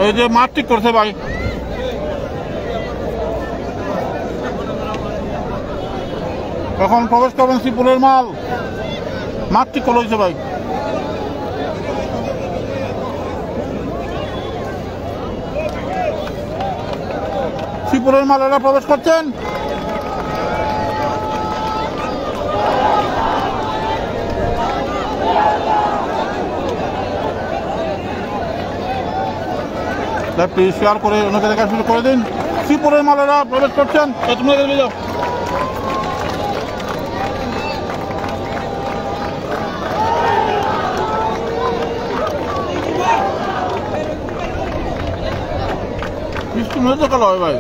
এই যে মাঠ ঠিক করছে ভাই এখন প্রবেশ করবেন শ্রীপুরের মাল মাঠ ঠিক করে হয়েছে ভাই শ্রীপুরের মালেরা প্রবেশ করছেন প্লিজ শেয়ার করে ওনাকে দেখা শুরু করে দিন শ্রীপুরের মালেরা প্রবেশ করছেন তুমি যাও বৃষ্টি মেঝে কালো হয় ভাই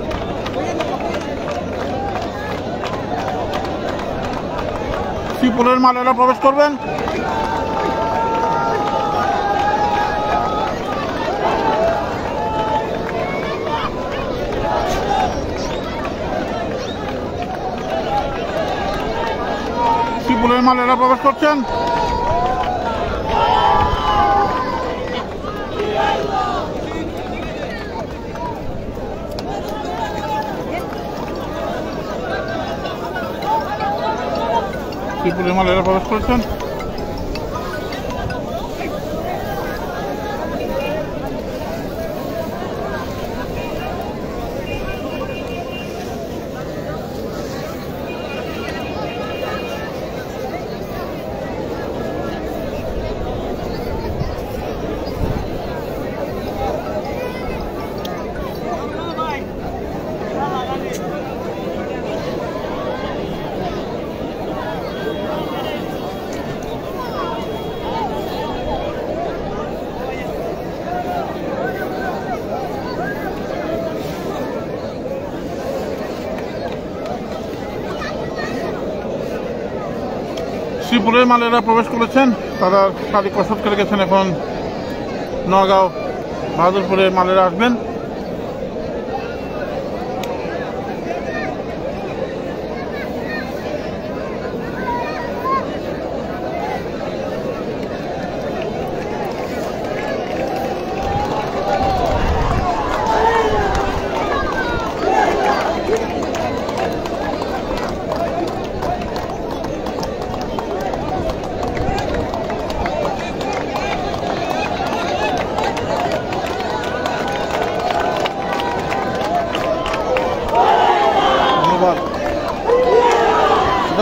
শ্রীপুরের মালেরা প্রবেশ করবেন শ্রীপুরের মালেরা প্রবেশ করছেন শ্রীপুরের মালেরা প্রবেশ করছেন শ্রীপুরের মালেরা প্রবেশ করেছেন তারা তারিখ কসরত করে গেছেন এখন নগাঁও বাহাদুরপুরের মালেরা আসবেন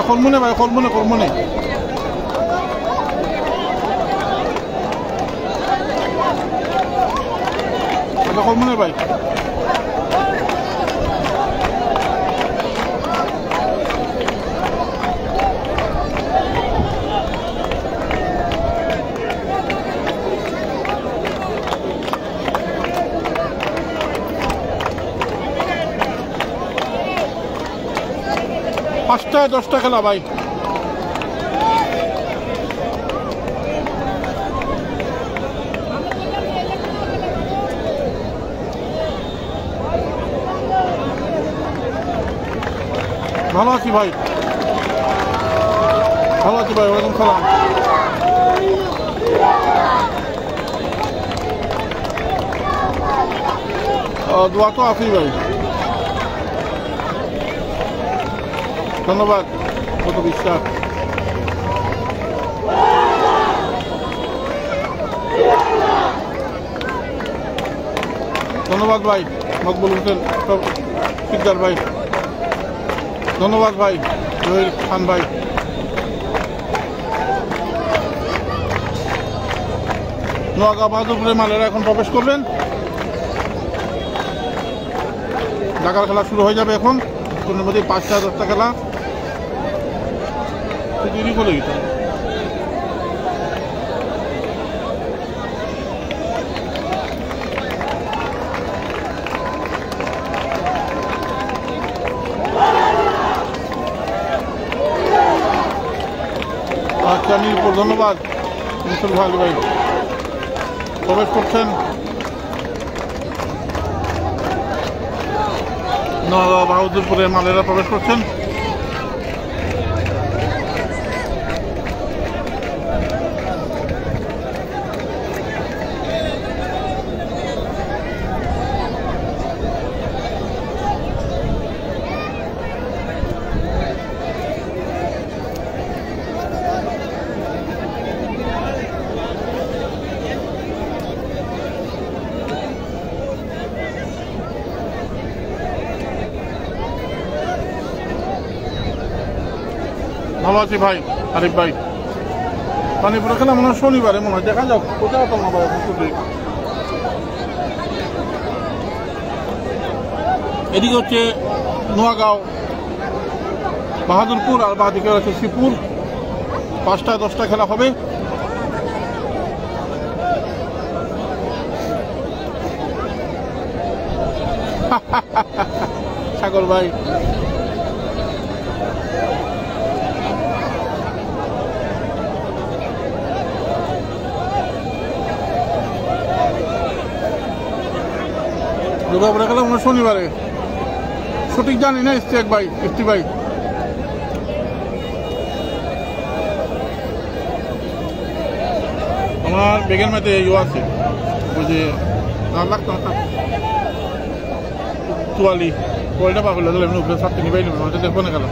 কলমনে ভাই কলমনে কলমনে কলমনে ভাই পাঁচটায় 10টা খেলা ভাই ভালো আছি ভাই ভালো আছি ভাই ওয়ালাইকুম সালাম দোয়া তো আছি ভাই ধন্যবাদ কত বিশ্বাস ধন্যবাদ ভাই মকবুল হোসেন শিকদার ভাই ধন্যবাদ ভাই জহির খান ভাই নোয়াগাঁও বাহাদুরপুরের মালেরা এখন প্রবেশ করবেন ঢাকার খেলা শুরু হয়ে যাবে এখন কোনের মধ্যে 5টা 10টা খেলা দেরি করে গেছে অসংখ্য ধন্যবাদ মিশুল ভাই ভাই প্রবেশ করছেন নওগাঁ বাহাদুরপুরের মালেরা প্রবেশ করছেন। ভালো আছি ভাই আরিফ ভাই। পানিপুরে খেলা মনে হয় শনিবারে মনে হয়, দেখা যাক কোথাও তো না ভাই। এদিকে হচ্ছে নোয়াগাঁও বাহাদুরপুর আর বাদিকে হচ্ছে শ্রীপুর। 5টা 10টা খেলা হবে। সাগর ভাই দুর্গাপুরে খেলা মনে শনিবারে, সঠিক জানি না। ইস্তেক ভাই ইফতি ভাই আমার বেগের মেতে ইয়ে আছে, ওই যে লাগতো না তোয়ালিটা পাবো লাগলে এমনি উপরে সাতটি নিবাই নেবেন, হয়তো দেখবো না খেলা।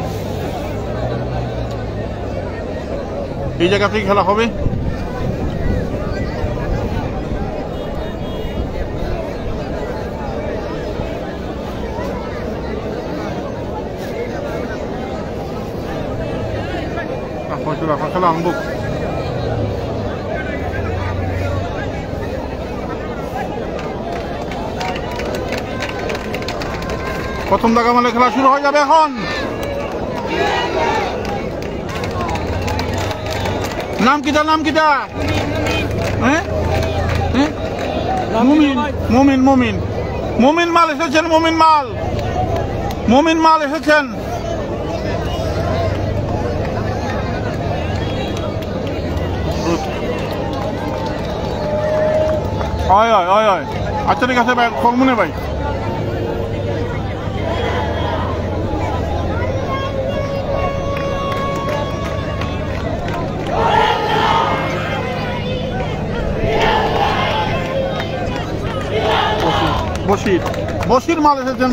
এই জায়গা থেকে খেলা হবে। খেলা আনবো প্রথম দাগা মালে খেলা শুরু হয়ে যাবে এখন। নাম কিটা নাম কিটা? হ্যাঁ মুমিন মুমিন মুমিন মুমিন মাল এসেছেন। মুমিন মাল এসেছেন। হয় হয় হয় হয় আচ্ছা ঠিক আছে ভাই, ফলমুনে ভাই। বশির মাল এসেছেন।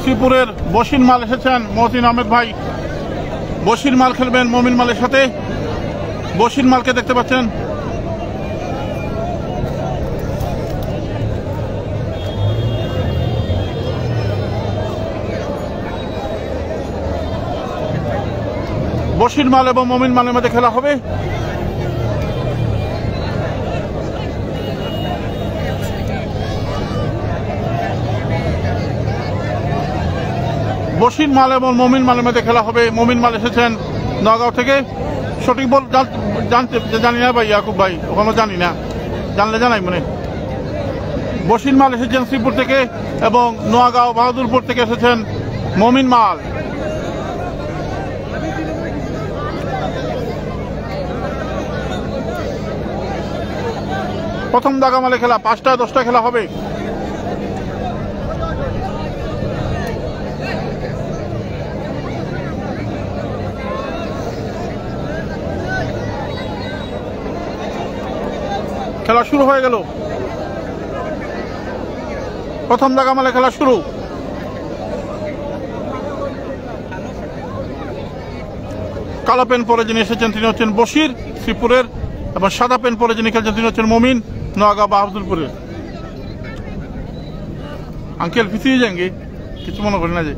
শ্রীপুরের বশির মাল এসেছেন। মহসিন আহমেদ ভাই বশির মাল খেলবেন মমিন মালের সাথে। বশির মালকে দেখতে পাচ্ছেন। বশির মাল এবং মমিন মালের মধ্যে খেলা হবে। বশির মাল এবং মমিন মালের মধ্যে খেলা হবে। মমিন মাল এসেছেন নগাঁও থেকে। সঠিক বল জানি না ভাই ইয়াকুব ভাই, ওখানে জানি না, জানলে জানাই মনে। বশির মাল এসেছেন শ্রীপুর থেকে এবং নোয়াগাঁও বাহাদুরপুর থেকে এসেছেন মমিন মাল। প্রথম দাগা মালে খেলা 5টা 10টা খেলা হবে। খেলা শুরু হয়ে গেল। প্রথম দাগা মালে খেলা শুরু। কালো পেন পরে যিনি এসেছেন তিনি হচ্ছেন বশির শ্রীপুরের, এবং সাদা পেন পরে যিনি খেলছেন তিনি হচ্ছেন মমিন নোয়াগাঁও বাহাদুরপুরের। আঙ্কেল পিছিয়ে যান গে, কিছু মনে করি না যে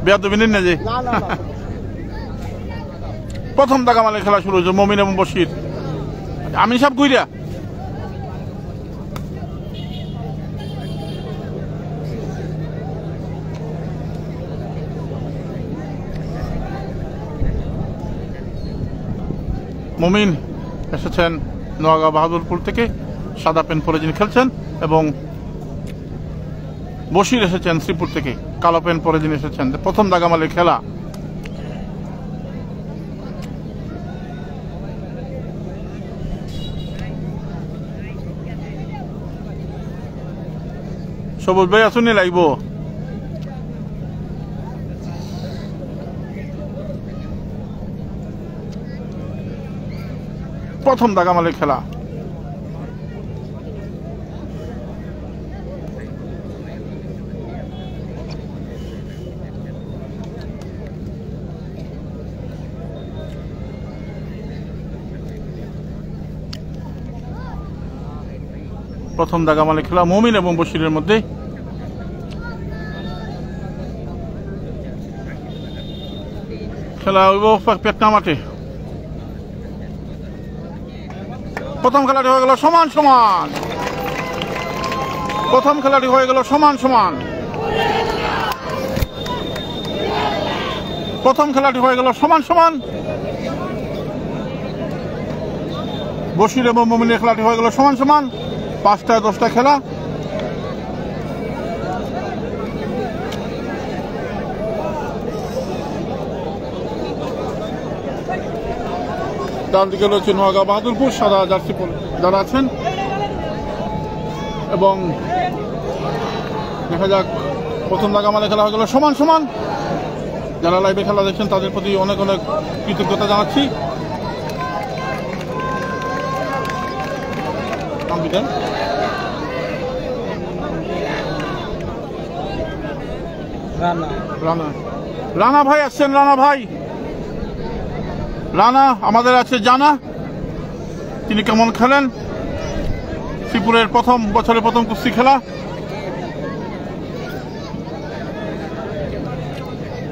বেয়াদবি নেন না যে। প্রথম দাগা মালে খেলা শুরু হয়েছে মমিন এবং বশির। আমি সব গুইরা মমিন এসেছেন নোয়াগাঁও বাহাদুরপুর থেকে, সাদা পেন পরে যিনি খেলছেন, এবং বশির এসেছেন শ্রীপুর থেকে, কালো পেন পরে যিনি এসেছেন। প্রথম দাগা মালের খেলা সবুজ ভাই আসুনি লাগবো প্রথম দাগামালের খেলা। প্রথম দাগামালের খেলা মমিন এবং বশিরের মধ্যে। খেলা হইব পেটনা মাঠে। প্রথম খেলাটি হয়ে গেল সমান সমান। প্রথম খেলাটি হয়ে গেল সমান সমান। প্রথম খেলাটি হয়ে গেল সমান সমান। বশির এবং মমিনের খেলাটি হয়ে গেল সমান সমান। 5টা 10টা খেলা। ডান দিকে রয়েছে নোয়াগাঁও বাহাদুরপুর সাদা জার্সি যারা আছেন এবং দেখা যাক প্রথম দাগামালে খেলা হয়ে গেল সমান সমান। যারা লাইভে খেলা দেখছেন তাদের প্রতি অনেক অনেক কৃতজ্ঞতা জানাচ্ছি। রানা ভাই আসছেন। রানা ভাই, রানা আমাদের আছে জানা তিনি কেমন খেলেন। শ্রীপুরের প্রথম বছরের প্রথম কুস্তি খেলা।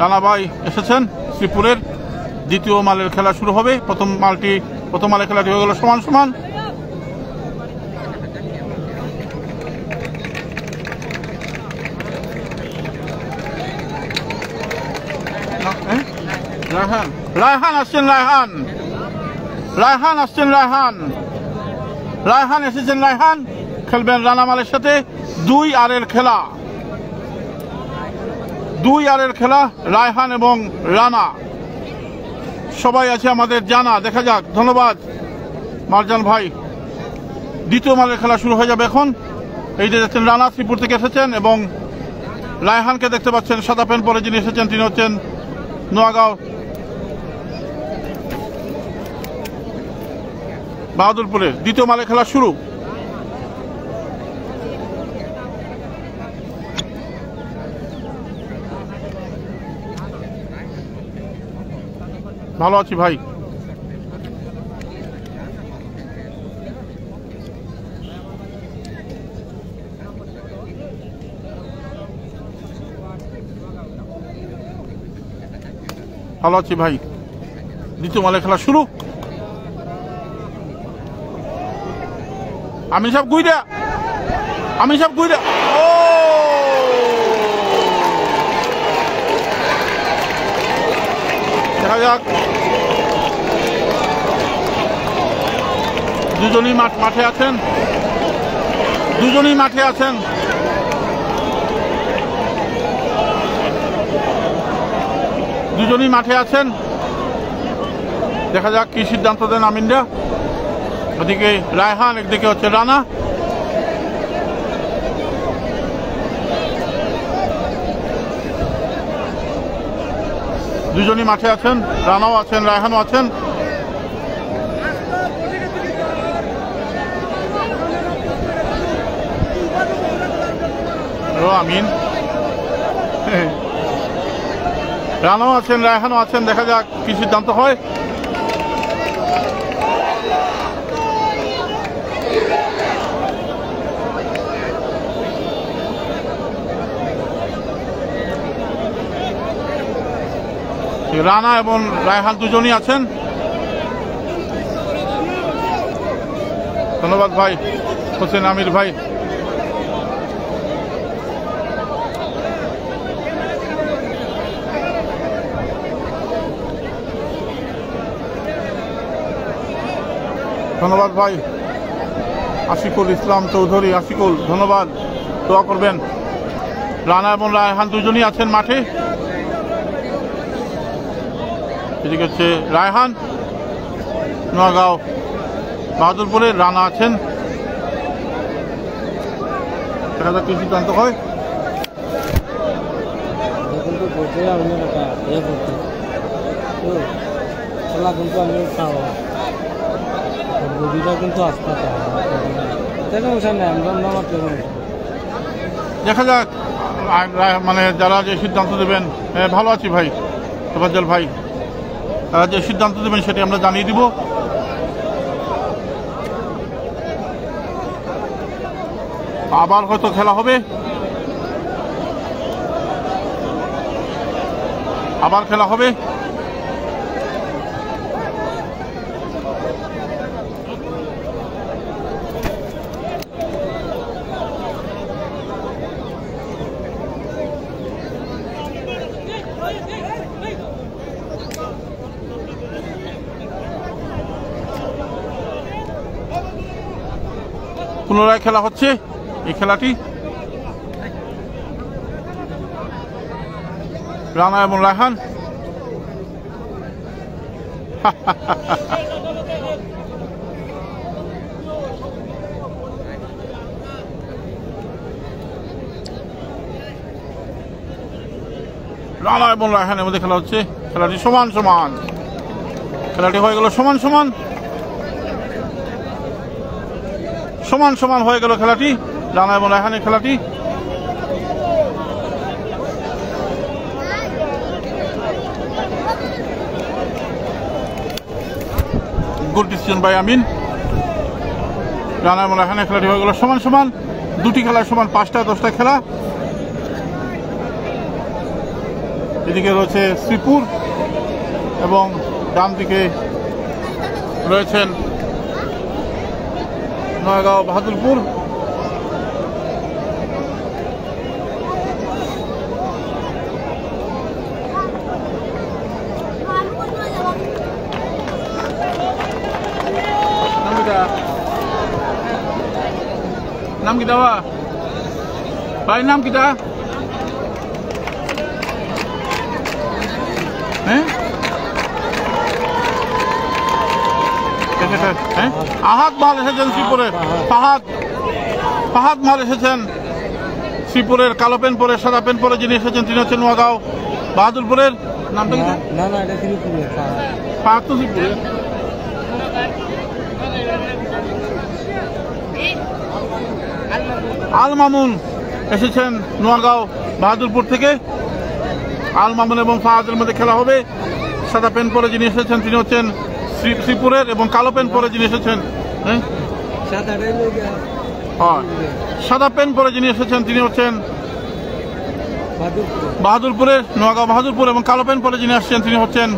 রানা ভাই এসেছেন। শ্রীপুরের দ্বিতীয় মালের খেলা শুরু হবে। প্রথম মালের খেলাটি হয়ে গেল সমান সমান। রায়হান আসছেন। রায়হান আসছেন। রায়হান এসেছেন। রায়হান খেলবেন রানামালের সাথে। 2 আরের খেলা। 2 আরের খেলা রায়হান এবং রানা। সবাই আছে আমাদের জানা। দেখা যাক। ধন্যবাদ মারজান ভাই। দ্বিতীয় মালের খেলা শুরু হয়ে যাবে এখন। এই যে যাচ্ছেন রানা শ্রীপুর থেকে এসেছেন এবং রায়হানকে দেখতে পাচ্ছেন সাদা প্যান্ট পরে যিনি এসেছেন তিনি হচ্ছেন নোয়াগাঁও বাহাদুরপুরের। দ্বিতীয় মালে খেলা শুরু। ভালো আছি ভাই। ভালো আছি ভাই। দ্বিতীয় মালে খেলা শুরু। আমি সব গুইরা ও দেখা যাক। দুজনই মাঠে আছেন। দুজনই মাঠে আছেন। দুজনই মাঠে আছেন। দেখা যাক কি সিদ্ধান্ত দেন আমিনরা। ওদিকে রায়হান, একদিকে হচ্ছে রানা। দুজনই মাঠে আছেন। রানাও আছেন, রায়হানও আছেন। আমিন রানাও আছেন, রায়হানও আছেন। দেখা যাক কি সিদ্ধান্ত হয়। রানা এবং রায়হান দুজনই আছেন। ধন্যবাদ ভাই হোসেন আমির ভাই। ধন্যবাদ ভাই আশিকুল ইসলাম চৌধুরী। আশিকুল ধন্যবাদ, দোয়া করবেন। রানা এবং রায়হান দুজনই আছেন মাঠে। এদিকে হচ্ছে রায়হান নোয়াগাঁও বাহাদুরপুরে, রানা আছেন। দেখা যাক কি সিদ্ধান্ত হয়। কিন্তু বলতে আমি একটা ইয়ে করতে তো খেলা কিন্তু আমি খাওয়া বডিটা কিন্তু আস্তে টেনশন নেই আমরা আমার টেনশন দেখা যাক মানে যারা যে সিদ্ধান্ত দেবেন। ভালো আছি ভাই তোফাজ্জল ভাই, তারা যে সিদ্ধান্ত দেবেন সেটি আমরা জানিয়ে দিব। আবার হয়তো খেলা হবে, আবার খেলা হবে। পুনরায় খেলা হচ্ছে এই খেলাটি। রানা এবং রায়হান রানা এবং রায়হানের মধ্যে খেলা হচ্ছে। খেলাটি সমান সমান, খেলাটি হয়ে গেল সমান সমান, সমান সমান হয়ে গেল খেলাটি, রানা এবং রায়হানের খেলাটি। গুড ডিসিশন বাই আমিন। রানা এবং রায়হানের খেলাটি হয়ে গেল সমান সমান। দুটি খেলার সমান 5টা 10টা খেলা। এদিকে রয়েছে শ্রীপুর এবং ডান দিকে রয়েছেন নয়াগাঁও বাহাদুরপুর। নাম কি দাওয়া ভাই, নাম কিটা? আহাদ মাল এসেছেন শ্রীপুরের, ফাহাদ মাল এসেছেন শ্রীপুরের। কালো পেন পরে সাদা পেন পরে যিনি এসেছেন তিনি হচ্ছেন নোয়াগাঁও বাহাদুরপুরের। নামটা কি? ফাহাদ তো শ্রীপুরের। আল মামুন এসেছেন নোয়াগাঁও বাহাদুরপুর থেকে। আল মামুন এবং ফাহাদের মধ্যে খেলা হবে। সাদা পেন পরে যিনি এসেছেন তিনি হচ্ছেন শ্রীপুরের এবং কালো পেন পরে যিনি এসেছেন সাদা পেন পরে যিনি এসেছেন তিনি হচ্ছেন বাহাদুরপুরের, নোয়াগাঁও বাহাদুরপুর, এবং কালো পেন পরে যিনি আসছেন তিনি হচ্ছেন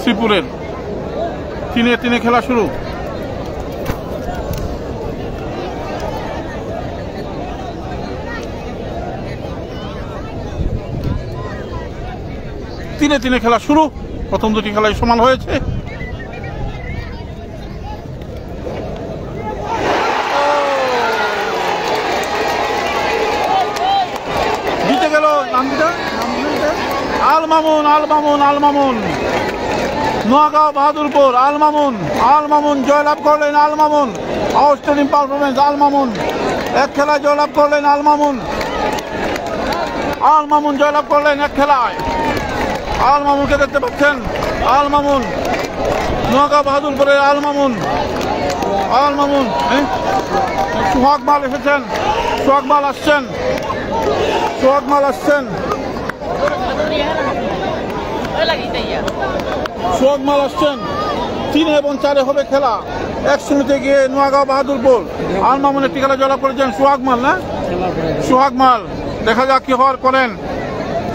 শ্রীপুরের। 3-3 খেলা শুরু। তিনে খেলা শুরু। প্রথম দুটি খেলায় সমান হয়েছে। জিতে গেল আল মামুন, আল মামুন, আল মামুন, নোয়াগাঁও বাহাদুরপুর। আল মামুন জয়লাভ করলেন। Al Mamun outstanding performance. আল মামুন এক খেলায় জয়লাভ করলেন। আল মামুন জয়লাভ করলেন এক খেলায়। আল মামুনকে দেখতে পাচ্ছেন। আল মামুন নোয়াগাঁও বাহাদুরপুরের আল মামুন। সোহাগ মাল এসেছেন, সোহাগ মাল আসছেন। 3 এবং 4 হবে খেলা। 1 শুরুতে গিয়ে নোয়াগাঁও বাহাদুরপুর। আল মামুন একটি খেলা জয়লাভ করেছেন। সোহাগ মাল না, সোহাগ মাল। দেখা যাক কি হওয়ার করেন।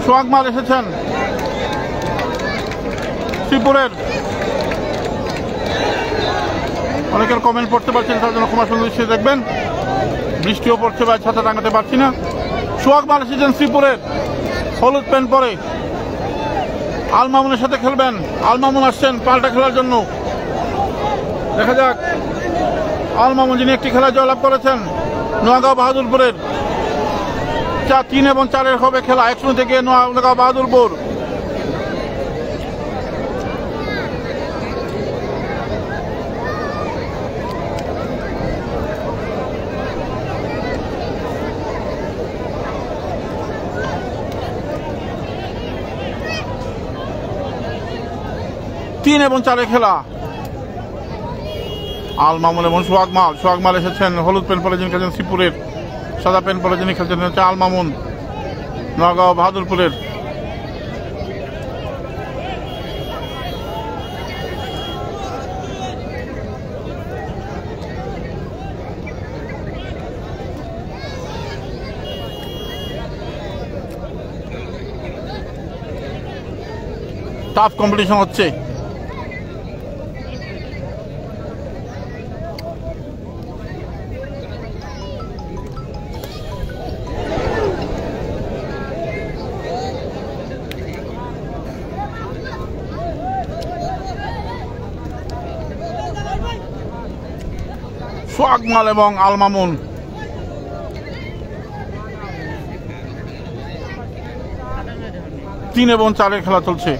সোহাগ মাল এসেছেন শ্রীপুরের। অনেকের কমেন্ট পড়তে পারছেন, তার জন্য ক্ষমা সুন্দর দৃষ্টিতে দেখবেন। বৃষ্টিও পড়ছে বা ছাতা টাঙাতে পারছি না। সোহাগ মাল এসেছেন শ্রীপুরের, হলুদ প্যান্ট পরে। আল মামুনের সাথে খেলবেন। আল মামুন আসছেন পাল্টা খেলার জন্য। দেখা যাক আল মামুন যিনি একটি খেলা জয়লাভ করেছেন নোয়াগাঁও বাহাদুরপুরের। 3 এবং 4 হবে খেলা। 1 শুরু থেকে নোয়াগাঁও বাহাদুরপুর। 3 এবং 4 খেলা আল মামুন এবং সোহাগ মাল এসেছেন হলুদ পেন পরে যিনি খেলছেন শ্রীপুরের, সাদা পেন পরে যিনি খেলছেন হচ্ছে আল মামুন নগাঁও বাহাদুরপুরের। টাফ কম্পিটিশন হচ্ছে। সোহাগ মাল এবং আল মামুন তিন এবং 4 খেলা চলছে।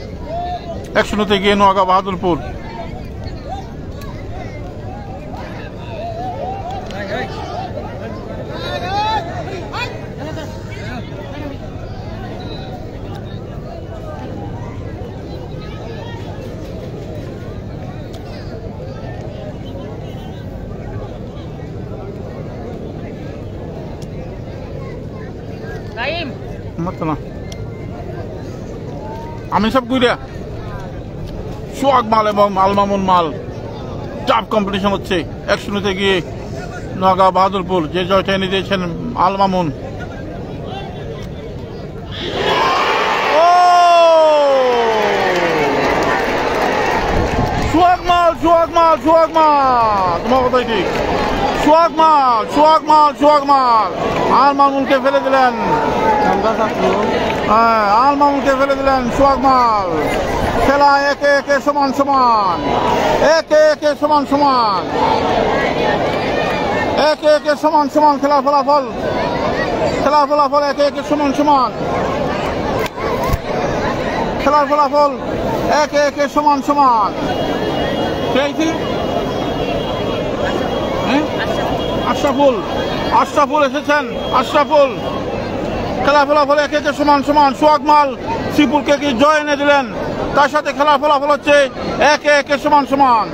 1-0 গিয়ে নোয়াগাঁও বাহাদুরপুর। না আমি সব গুইরা সোহাগ মাল এবং আল মামুন মাল টাফ কম্পিটিশন হচ্ছে। 1-0 গিয়ে নোয়াগাঁও বাহাদুরপুর, যে জয়টা এনে দিয়েছেন আল মামুন। সোহাগ মাল তোমার কথাই ঠিক। সোহাগ মাল আল মামুনকে ফেলে দিলেন। হ্যাঁ, আল মামুনকে ফেলে দিলেন সোহাগ মাল। খেলা 1-1 সমান। খেলার ফলাফল 1-1 সমান। খেলার ফলাফল 1-1 সমান। আশরাফুল এসেছেন। খেলার ফলাফল 1-1 সমান। সোহাগ মাল শ্রীপুরকে কি জয় এনে দিলেন, তার সাথে খেলার ফলাফল হচ্ছে 1-1 সমান।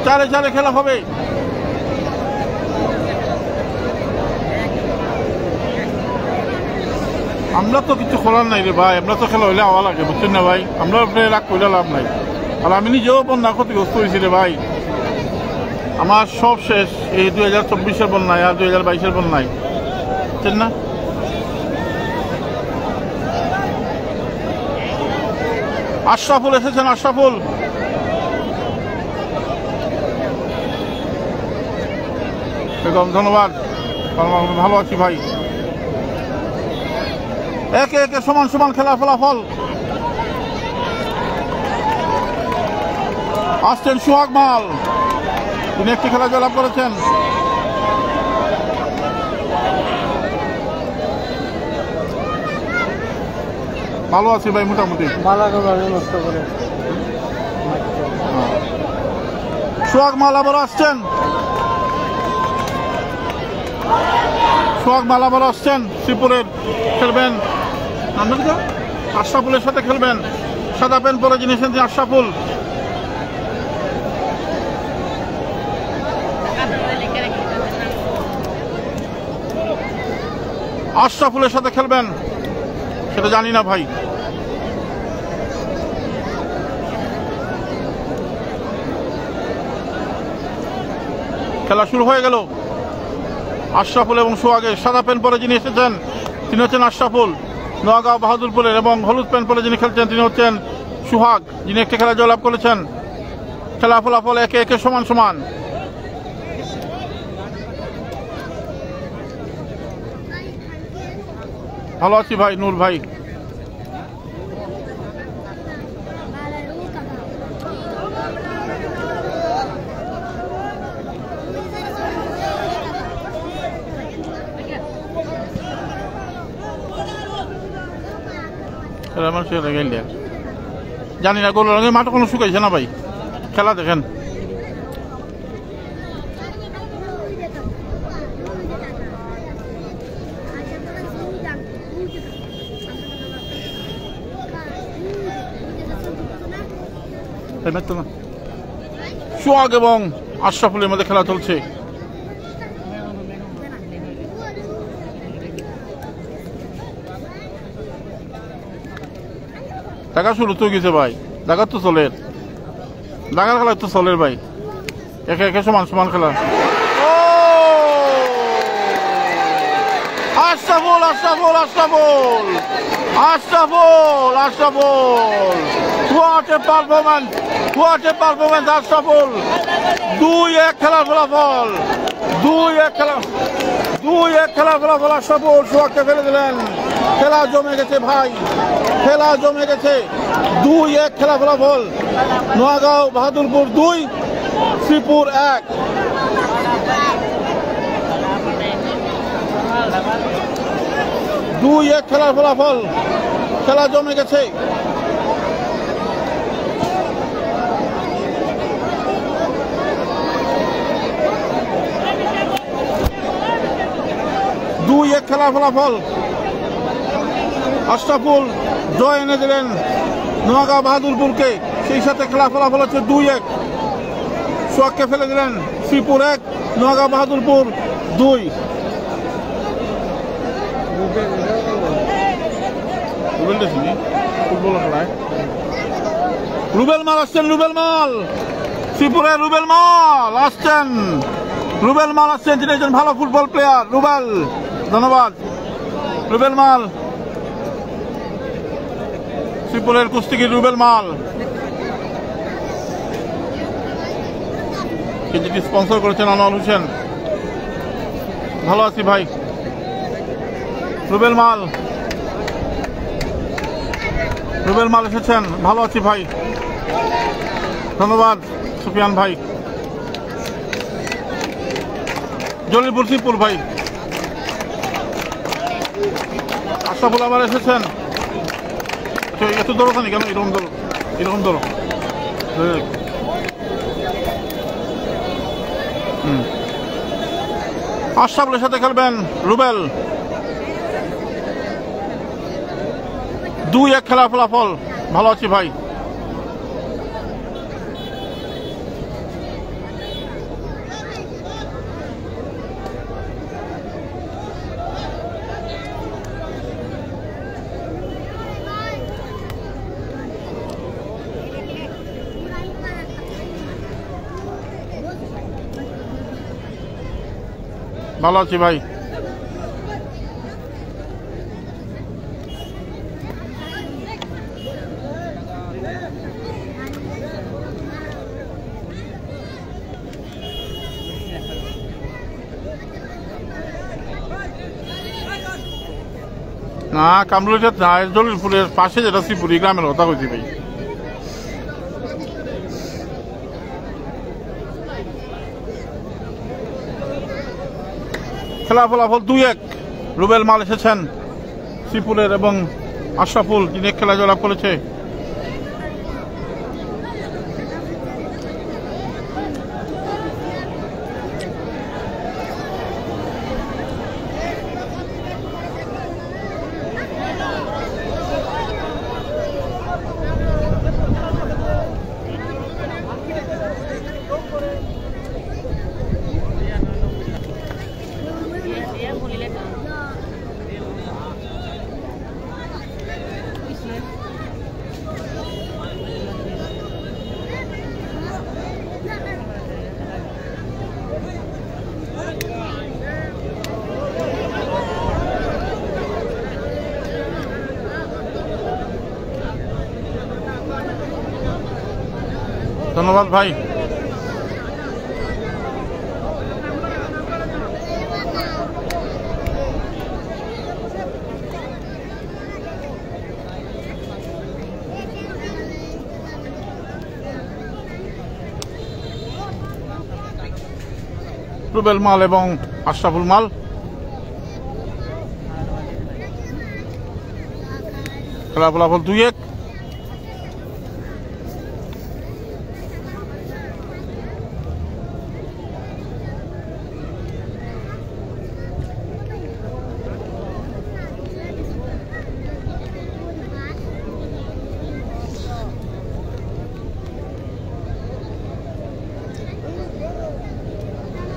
4-4 খেলা হবে। আমরা তো কিছু খোলার নাই রে ভাই, আমরা তো খেলা হইলে আওয়া লাগে, বুঝছেন না ভাই। আমরা রাগ করলে লাভ নাই। আর আমি নিজেও বন্যা ক্ষতিগ্রস্ত হয়েছি রে ভাই। আমার সব শেষ এই 2024-এর বন্যায় আর 2022-এর বন্যায়, বুঝছেন না। আশরাফুল এসেছেন। বেগম ধন্যবাদ, ভালো আছি ভাই। 1-1 সমান খেলার ফলাফল। আসছেন সোহাগ মাল, তিনি একটি খেলা জয়লাভ করেছেন। ভালো আছি ভাই, মোটামুটি। সোহাগ মাল আবার আসছেন। শ্রীপুরের খেলবেন আশরাফুলের সাথে খেলবেন। সাদা প্যান্ট পরে যিনি এসেছেন আশরাফুল। আশরাফুলের সাথে খেলবেন সেটা জানি না ভাই। খেলা শুরু হয়ে গেল। আশরাফুল এবং সোহাগের। সাদা প্যান্ট পরে যিনি এসেছেন তিনি হচ্ছেন আশরাফুল নোয়াগাঁও বাহাদুরপুরের, এবং হলুদ প্যান্ট পরে যিনি খেলছেন তিনি হচ্ছেন সোহাগ, যিনি একটি খেলা জয়লাভ করেছেন। খেলা ফলাফল 1-1 সমান। ভালো আছি ভাই নূর ভাই। জানি না গোল রঙের মাঠ কোনো শুকাইছে না ভাই। খেলা দেখেন। তাই না তো না? সোহাগ এবং আশরাফুলের মধ্যে খেলা চলছে। দেখা শুরু তো গেছে ভাই, দেখা তো চলে, দেখার খেলা তো চলে ভাই, একে একে সমান সমান খেলা। Ashraful Ashraful Ashraful Ashraful Ashraful what a performance, what a performance Ashraful. 2-1 খেলার ফলাফল, 2-1 খেলার ফলাফল। আশরাফুল সোহাগকে ফেলে দিলেন। খেলা জমে গেছে ভাই, খেলা জমে গেছে। 2-1 খেলা ফলাফল। নোয়াগাঁও বাহাদুরপুর 2, শ্রীপুর 1। দুই এক খেলার ফলাফল, খেলা জমে গেছে। দুই এক খেলার ফলাফল। আশরাফুল জয় এনে দিলেন নোয়াগাঁও বাহাদুরপুরকে, সেই সাথে খেলা ফলাফল হচ্ছে 2-1। সোহাগকে ফেলে দিলেন। শ্রীপুর 1, নোয়াগাঁও বাহাদুরপুর 2। ফুটবল খেলায় রুবেল মাল আসছেন, রুবেল মাল, শ্রীপুরের রুবেল মাল আসছেন, রুবেল মাল আসছেন, তিনি একজন ভালো ফুটবল প্লেয়ার। রুবেল, ধন্যবাদ। রুবেল মাল, শ্রীপুরের কুস্তিগির রুবেল মাল, যেটি স্পন্সর করেছেন আনোয়ার হোসেন। ভালো আছি ভাই। রুবেল মাল, রুবেল মাল এসেছেন, ভালো আছি ভাই, ধন্যবাদ সুফিয়ান ভাই। জলিলপুর শ্রীপুর ভাই। আশরাফুল আবার এসেছেন। এত দৌড়ানি কেন? এরকম দৌড়, এরকম দৌড়। আশরাফুলের সাথে খেলবেন রুবেল। 2-1 খেলার ফলাফল। ভালো আছি ভাই। ভালো আছি ভাই। না কামরুল না, জলিলপুরের পাশে যেটা শ্রীপুরি গ্রামের কথা হয়েছে ভাই। খেলা ফলাফল 2-1। রুবেল মাল এসেছেন শ্রীপুরের এবং আশরাফুল যিনি খেলা জয়লাভ করেছে। ধন্যবাদ ভাই। রুবেল মাল এবং আশরাফুল মাল। খেলা ফলাফল 2-1।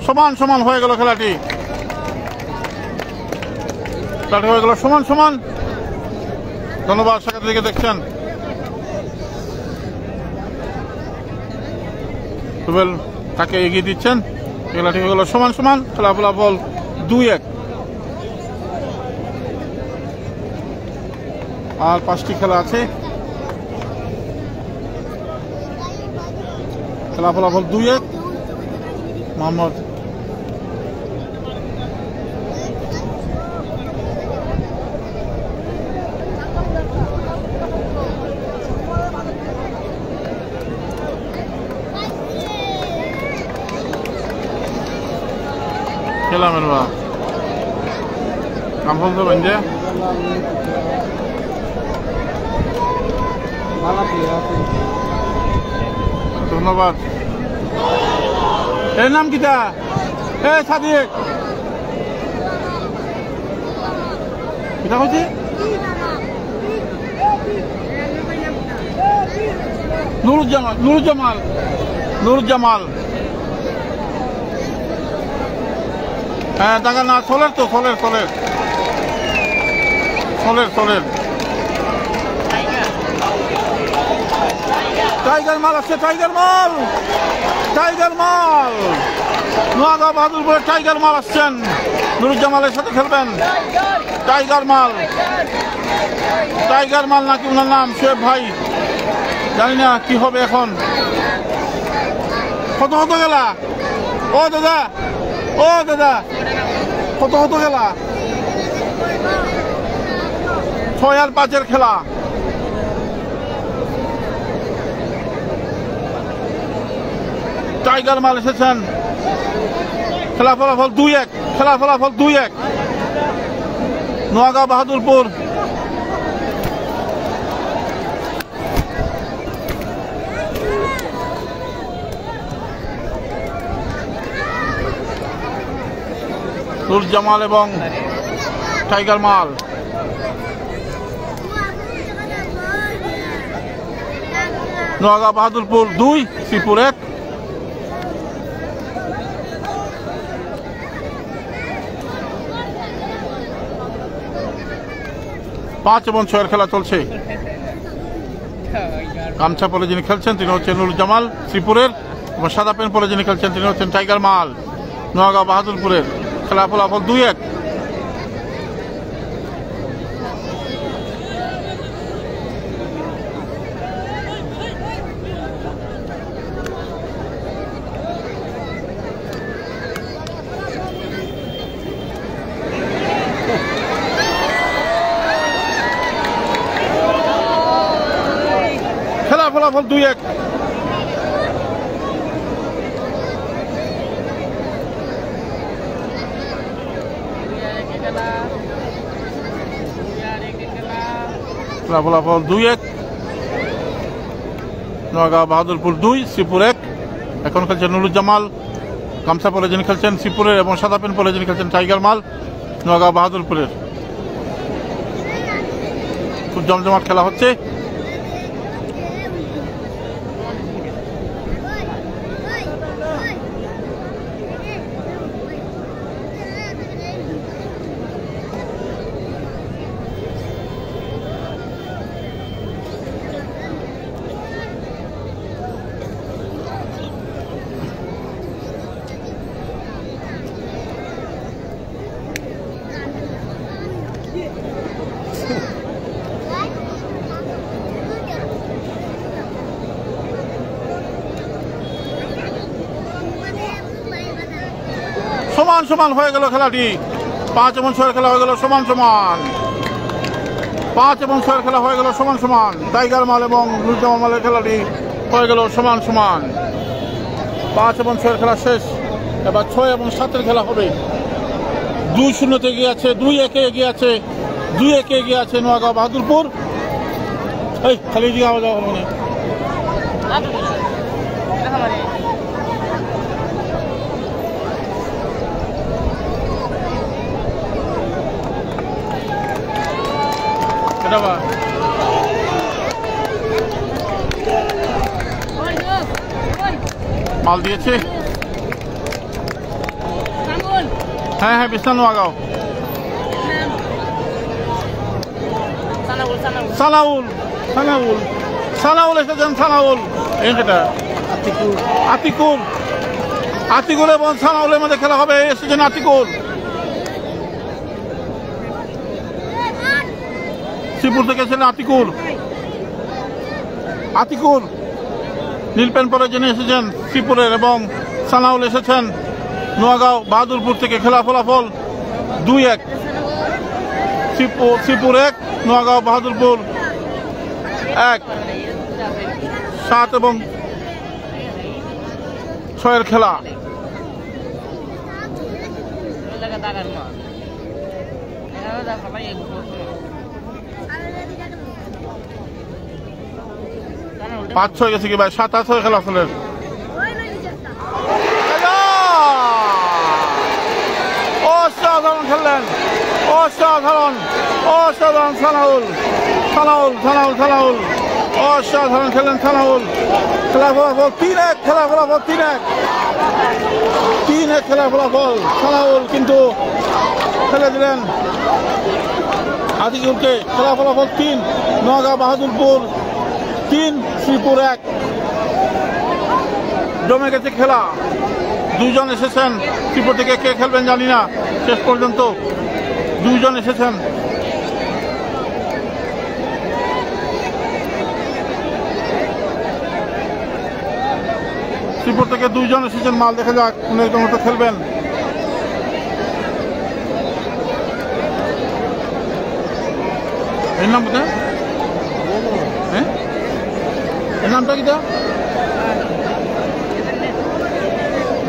সমান সমান হয়ে গেল খেলাটি হয়ে গেল সমান সমান। ধন্যবাদ সেখান থেকে দেখছেন। রুবেল তাকে এগিয়ে দিচ্ছেন। খেলাটি হয়ে গেল সমান সমান। খেলা ফলাফল 2-1। আর 5টি খেলা আছে। খেলা ফলাফল 2-1। মোহাম্মদ খেলা মেলবা কাম ফল যাবেন যে ধন্যবাদ। এর নাম কিটা? এ সাদিক কিটা হয়েছে? নুরুজ্জামাল নুরুজ্জামাল নুরুজ্জামাল। হ্যাঁ দেখা না সোলের তো সোলের সোলের সোলের সোলের টাইগার মাল আসছে। টাইগার মাল টাইগার মাল নোয়াগাঁও বাহাদুরপুরে টাইগার মাল আসছেন। নুরুজ্জামালের সাথে খেলবেন টাইগার মাল। টাইগার মাল নাকি ওনার নাম শোয়েব ভাই, জানি না কি হবে এখন। কত কত গেলা? ও দাদা ও দাদা কত কত খেলা? 6 আর 5-এর খেলা। টাইগার মাল এসেছেন। খেলা ফলাফল 2-1। খেলা ফলাফল 2-1 নোয়াগাঁও বাহাদুরপুর। নুরুজ্জামাল এবং টাইগার মাল। নোয়াগাঁও বাহাদুরপুর 2, শ্রীপুর 1। পাঁচ এবং 6-এর খেলা চলছে। গামছা পরে যিনি খেলছেন তিনি হচ্ছেন নুরুজ্জামাল শ্রীপুরের, এবং সাদা পেন পরে যিনি খেলছেন তিনি হচ্ছেন টাইগার মাল নোয়াগাঁও বাহাদুরপুরের। খেলা ফলাফল 2-1। খেলা ফলাফল 2-1। ফলাফল 2-1 নোয়াগাঁও বাহাদুরপুর 2, শ্রীপুর 1। এখন খেলছেন নুরুজ্জামাল গামছা পরে যিনি খেলছেন শ্রীপুরের, এবং সাদা পেন পরে যিনি খেলছেন টাইগার মাল নোয়াগাঁও বাহাদুরপুরের। খুব জমজমাট খেলা হচ্ছে। সমান সমান হয়ে গেল খেলাটি। 5 এবং 6-এর খেলা হয়ে গেল সমান সমান। 5 এবং 6-এর খেলা হয়ে গেল সমান সমান। টাইগার মাল এবং নুরুজ্জামাল মালের খেলাটি হয়ে গেল সমান সমান। 5 এবং 6-এর খেলা শেষ। এবার 6 এবং 7-এর খেলা হবে। 2-0 এগিয়ে আছে, 2-1 এগিয়ে আছে, 2-1 এগিয়ে আছে নোয়াগাঁও বাহাদুরপুর। এই খালি দিকে আওয়াজ হলো না। মাল দিয়েছে হ্যাঁ হ্যাঁ বিছনা নোয়াগাঁও। সানাউল সানাউল সানাউল এসেছেন সানাউল এটা আতিকুল আতিকুল এবং সানাউলের মধ্যে খেলা হবে। এসেছেন আতিকুল। শ্রীপুর থেকে এসেছেন আতিকুল। আতিকুল নীল প্যান্ট পরে যিনি এসেছেন শ্রীপুরের এবং সানাউল এসেছেন নোয়াগাঁও বাহাদুরপুর থেকে। খেলা ফলাফল 2-1 শ্রীপুর 1 নোয়াগাঁও বাহাদুরপুর 1। 7 এবং 6 খেলা। পাঁচ 6 গেছে কি ভাই? 7-8 হয়ে খেলা আসলে। অসাধারণ খেললেন, অসাধারণ অসাধারণ সানাউল সানাউল সানাউল সানাউল অসাধারণ খেললেন সানাউল। খেলা ফলাফল 3-1 খেলা ফলাফল 3-1 খেলা ফলাফল। সানাউল কিন্তু খেলে দিলেন আতিকুলকে। খেলা ফলাফল 3 নোয়াগাঁও বাহাদুরপুর 3 শ্রীপুর 1। জমে গেছে খেলা। 2 জন এসেছেন শ্রীপুর থেকে। কে খেলবেন জানি না, শেষ পর্যন্ত 2 জন এসেছেন। শ্রীপুর থেকে 2 জন এসেছেন। মাল দেখা যাক কোন একজন মতো খেলবেন। এর নাম কোথায়? হ্যাঁ এর নামটা কিটা?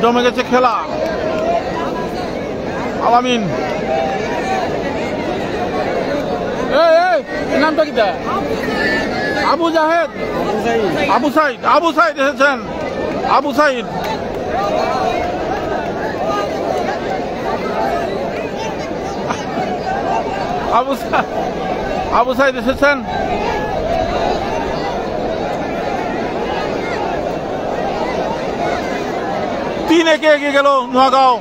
জমে গেছে খেলা। আলামিন এর নামটা কিটা? আবু জাহেদ আবু সাইদ। আবু সাইদ এসেছেন। আবু সাইদ আবু সাইদ এসেছেন। তিন একে এগিয়ে গেল নোয়াগাঁও।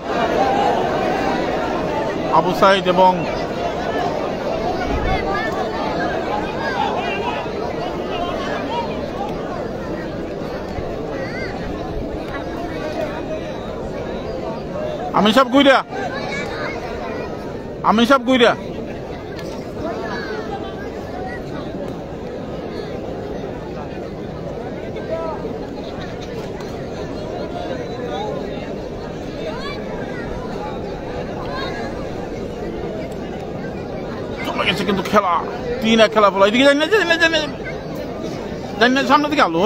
আবু সাইদ এবং আমি সব গুইরা গেছে কিন্তু খেলা 3-1 খেলা ফলা। এদিকে জানি না সামনের দিকে আলো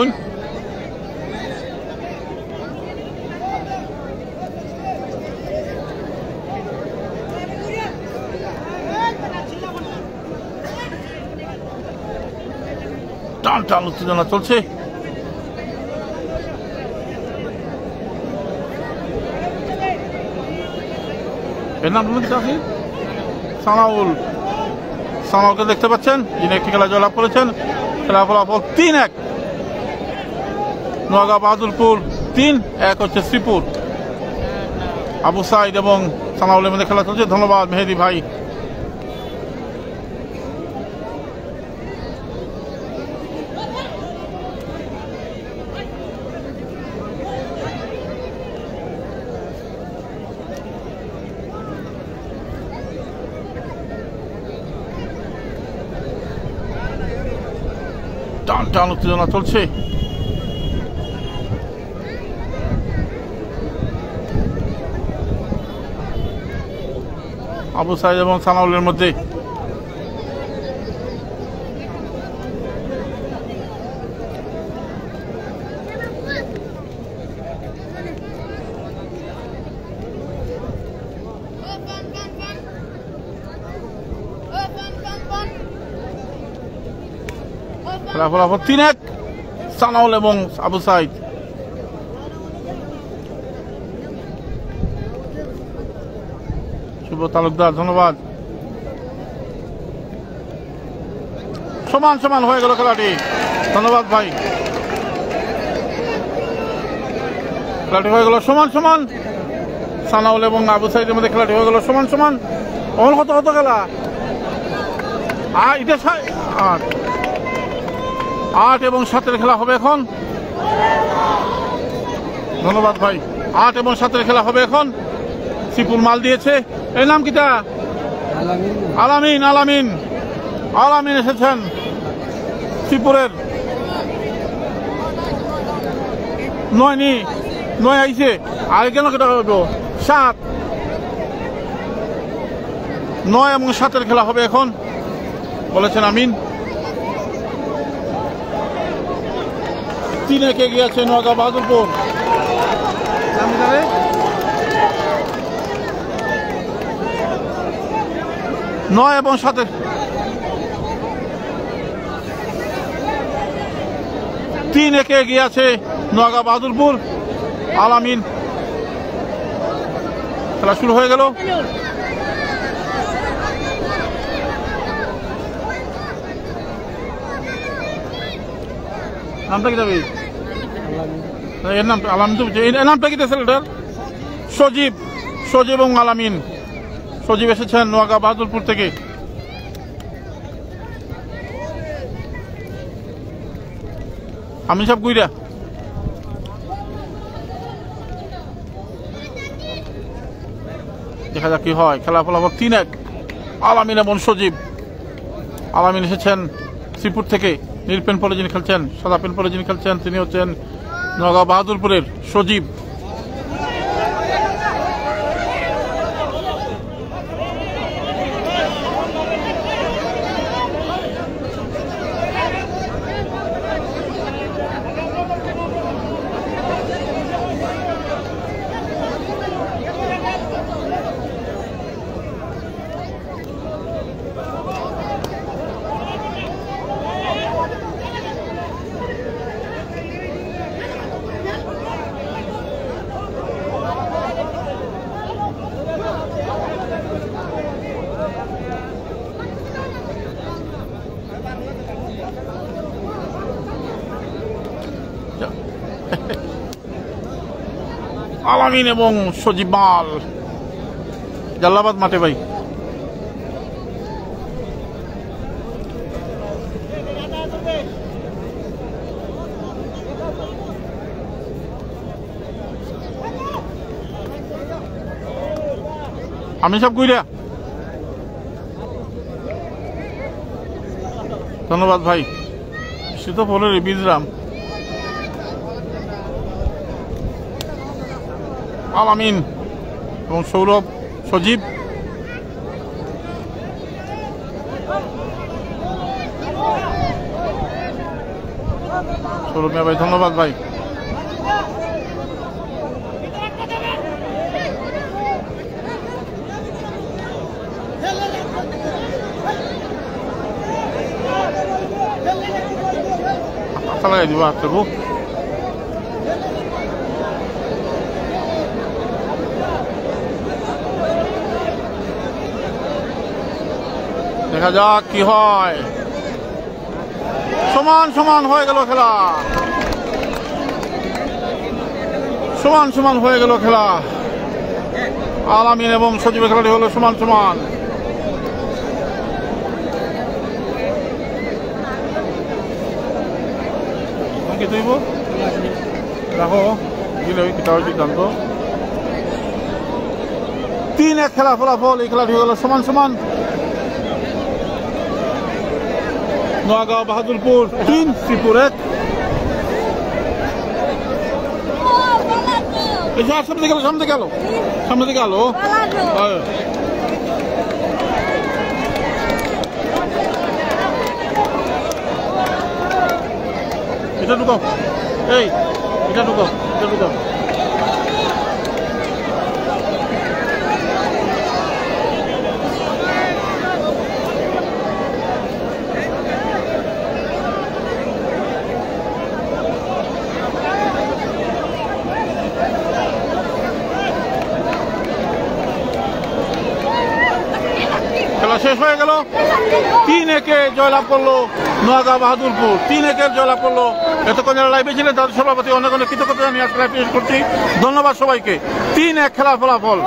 টান টান উত্তেজনা চলছে। এর নাম কি আছে? সানাউল। সানাউলকে দেখতে পাচ্ছেন, যিনি একটি খেলা জয়লাভ করেছেন। খেলা ফলাফল 3-1 নোয়াগাঁও বাহাদুরপুর 3-1 হচ্ছে শ্রীপুর। আবু সাইদ এবং সানাউলের মধ্যে খেলা চলছে। ধন্যবাদ মেহেদি ভাই। টান টান উত্তেজনা চলছে। আবু সাইদ এবং সানাউলের মধ্যে। খেলা ফলাফল 3-1 সানাউল এবং আবু সাইদ। শুভ তালুকদার ধন্যবাদ। সমান সমান হয়ে গেল খেলাটি। ধন্যবাদ ভাই। খেলাটি হয়ে গেল সমান সমান। সানাউল এবং আবু সাইদের মধ্যে খেলাটি হয়ে গেল সমান সমান। অমল কত কত খেলা এটা 8 এবং 7-এর খেলা হবে এখন। ধন্যবাদ ভাই। 8 এবং 7-এর খেলা হবে এখন। সিপুল মাল দিয়েছে। এই নাম কিটা? আলামিন। আলামিন আলামিন এসেছেন শ্রীপুরের। 9 আইছে। আর কেন কেটা হইব? 7, 9 এবং 7-এর খেলা হবে এখন বলেছেন আমিন। 3 একে গিয়েছে নোয়াগাঁও বাহাদুরপুর। 9 এবং 7-এর 3 একে গিয়েছে নোয়াগাঁও বাহাদুরপুর। আলামিন খেলা শুরু হয়ে গেল। নামটা কি যাবে? এর নাম আলামিন তো এর নামটা কি ছেলেটার? সজীব এবং আলামিন। সজীব এসেছেন নোয়াগাঁও বাহাদুরপুর থেকে। আমি সব গুইরা দেখা যাক কি হয়। খেলা ফলাফল 3-1 আলামিন এবং সজীব। আলামিন এসেছেন শ্রীপুর থেকে, নীল পেন পরে যিনি খেলছেন, সাদা পেন পরে যিনি খেলছেন তিনি হচ্ছেন নোয়াগাঁও বাহাদুরপুরের সজীব। আলামিন এবং সজীব মাল জালালাবাদ মাঠে ভাই। আমি সব গুইরা ধন্যবাদ ভাই। শীত ফলের বিজরাম আলামিন এবং সৌরভ সজীব। সৌরভ মিয়া ভাই ধন্যবাদ ভাই। লাগাই দিব আচ্ছা। দেখা যাক কি হয়। সমান হয়ে গেল খেলা। সমান হয়ে গেল খেলা। আলামিন এবং সজীবের খেলাটি হলো সমান। কি তুইব দেখো দিলে কিটা হয়েছে সিদ্ধান্ত। 3-1 খেলা ফলাফল। এই খেলাটি হয়ে গেল সমান। নোয়াগাঁও বাহাদুরপুর 3, শ্রীপুর 1। সামনে গেল এটা ঢুকো। এটা ঢুকো। খেলা শেষ হয়ে গেল। 3-1 জয়লাভ করলো নোয়াগাঁও বাহাদুরপুর 3-1 জয়লাভ করলো। এতক্ষণ যারা লাইভে ছিলেন তাদের সভাপতি অনেক অনেক কৃতজ্ঞতা জানিয়ে আজকে লাইভ পেশ করছি। ধন্যবাদ সবাইকে। 3-1 খেলার ফলাফল।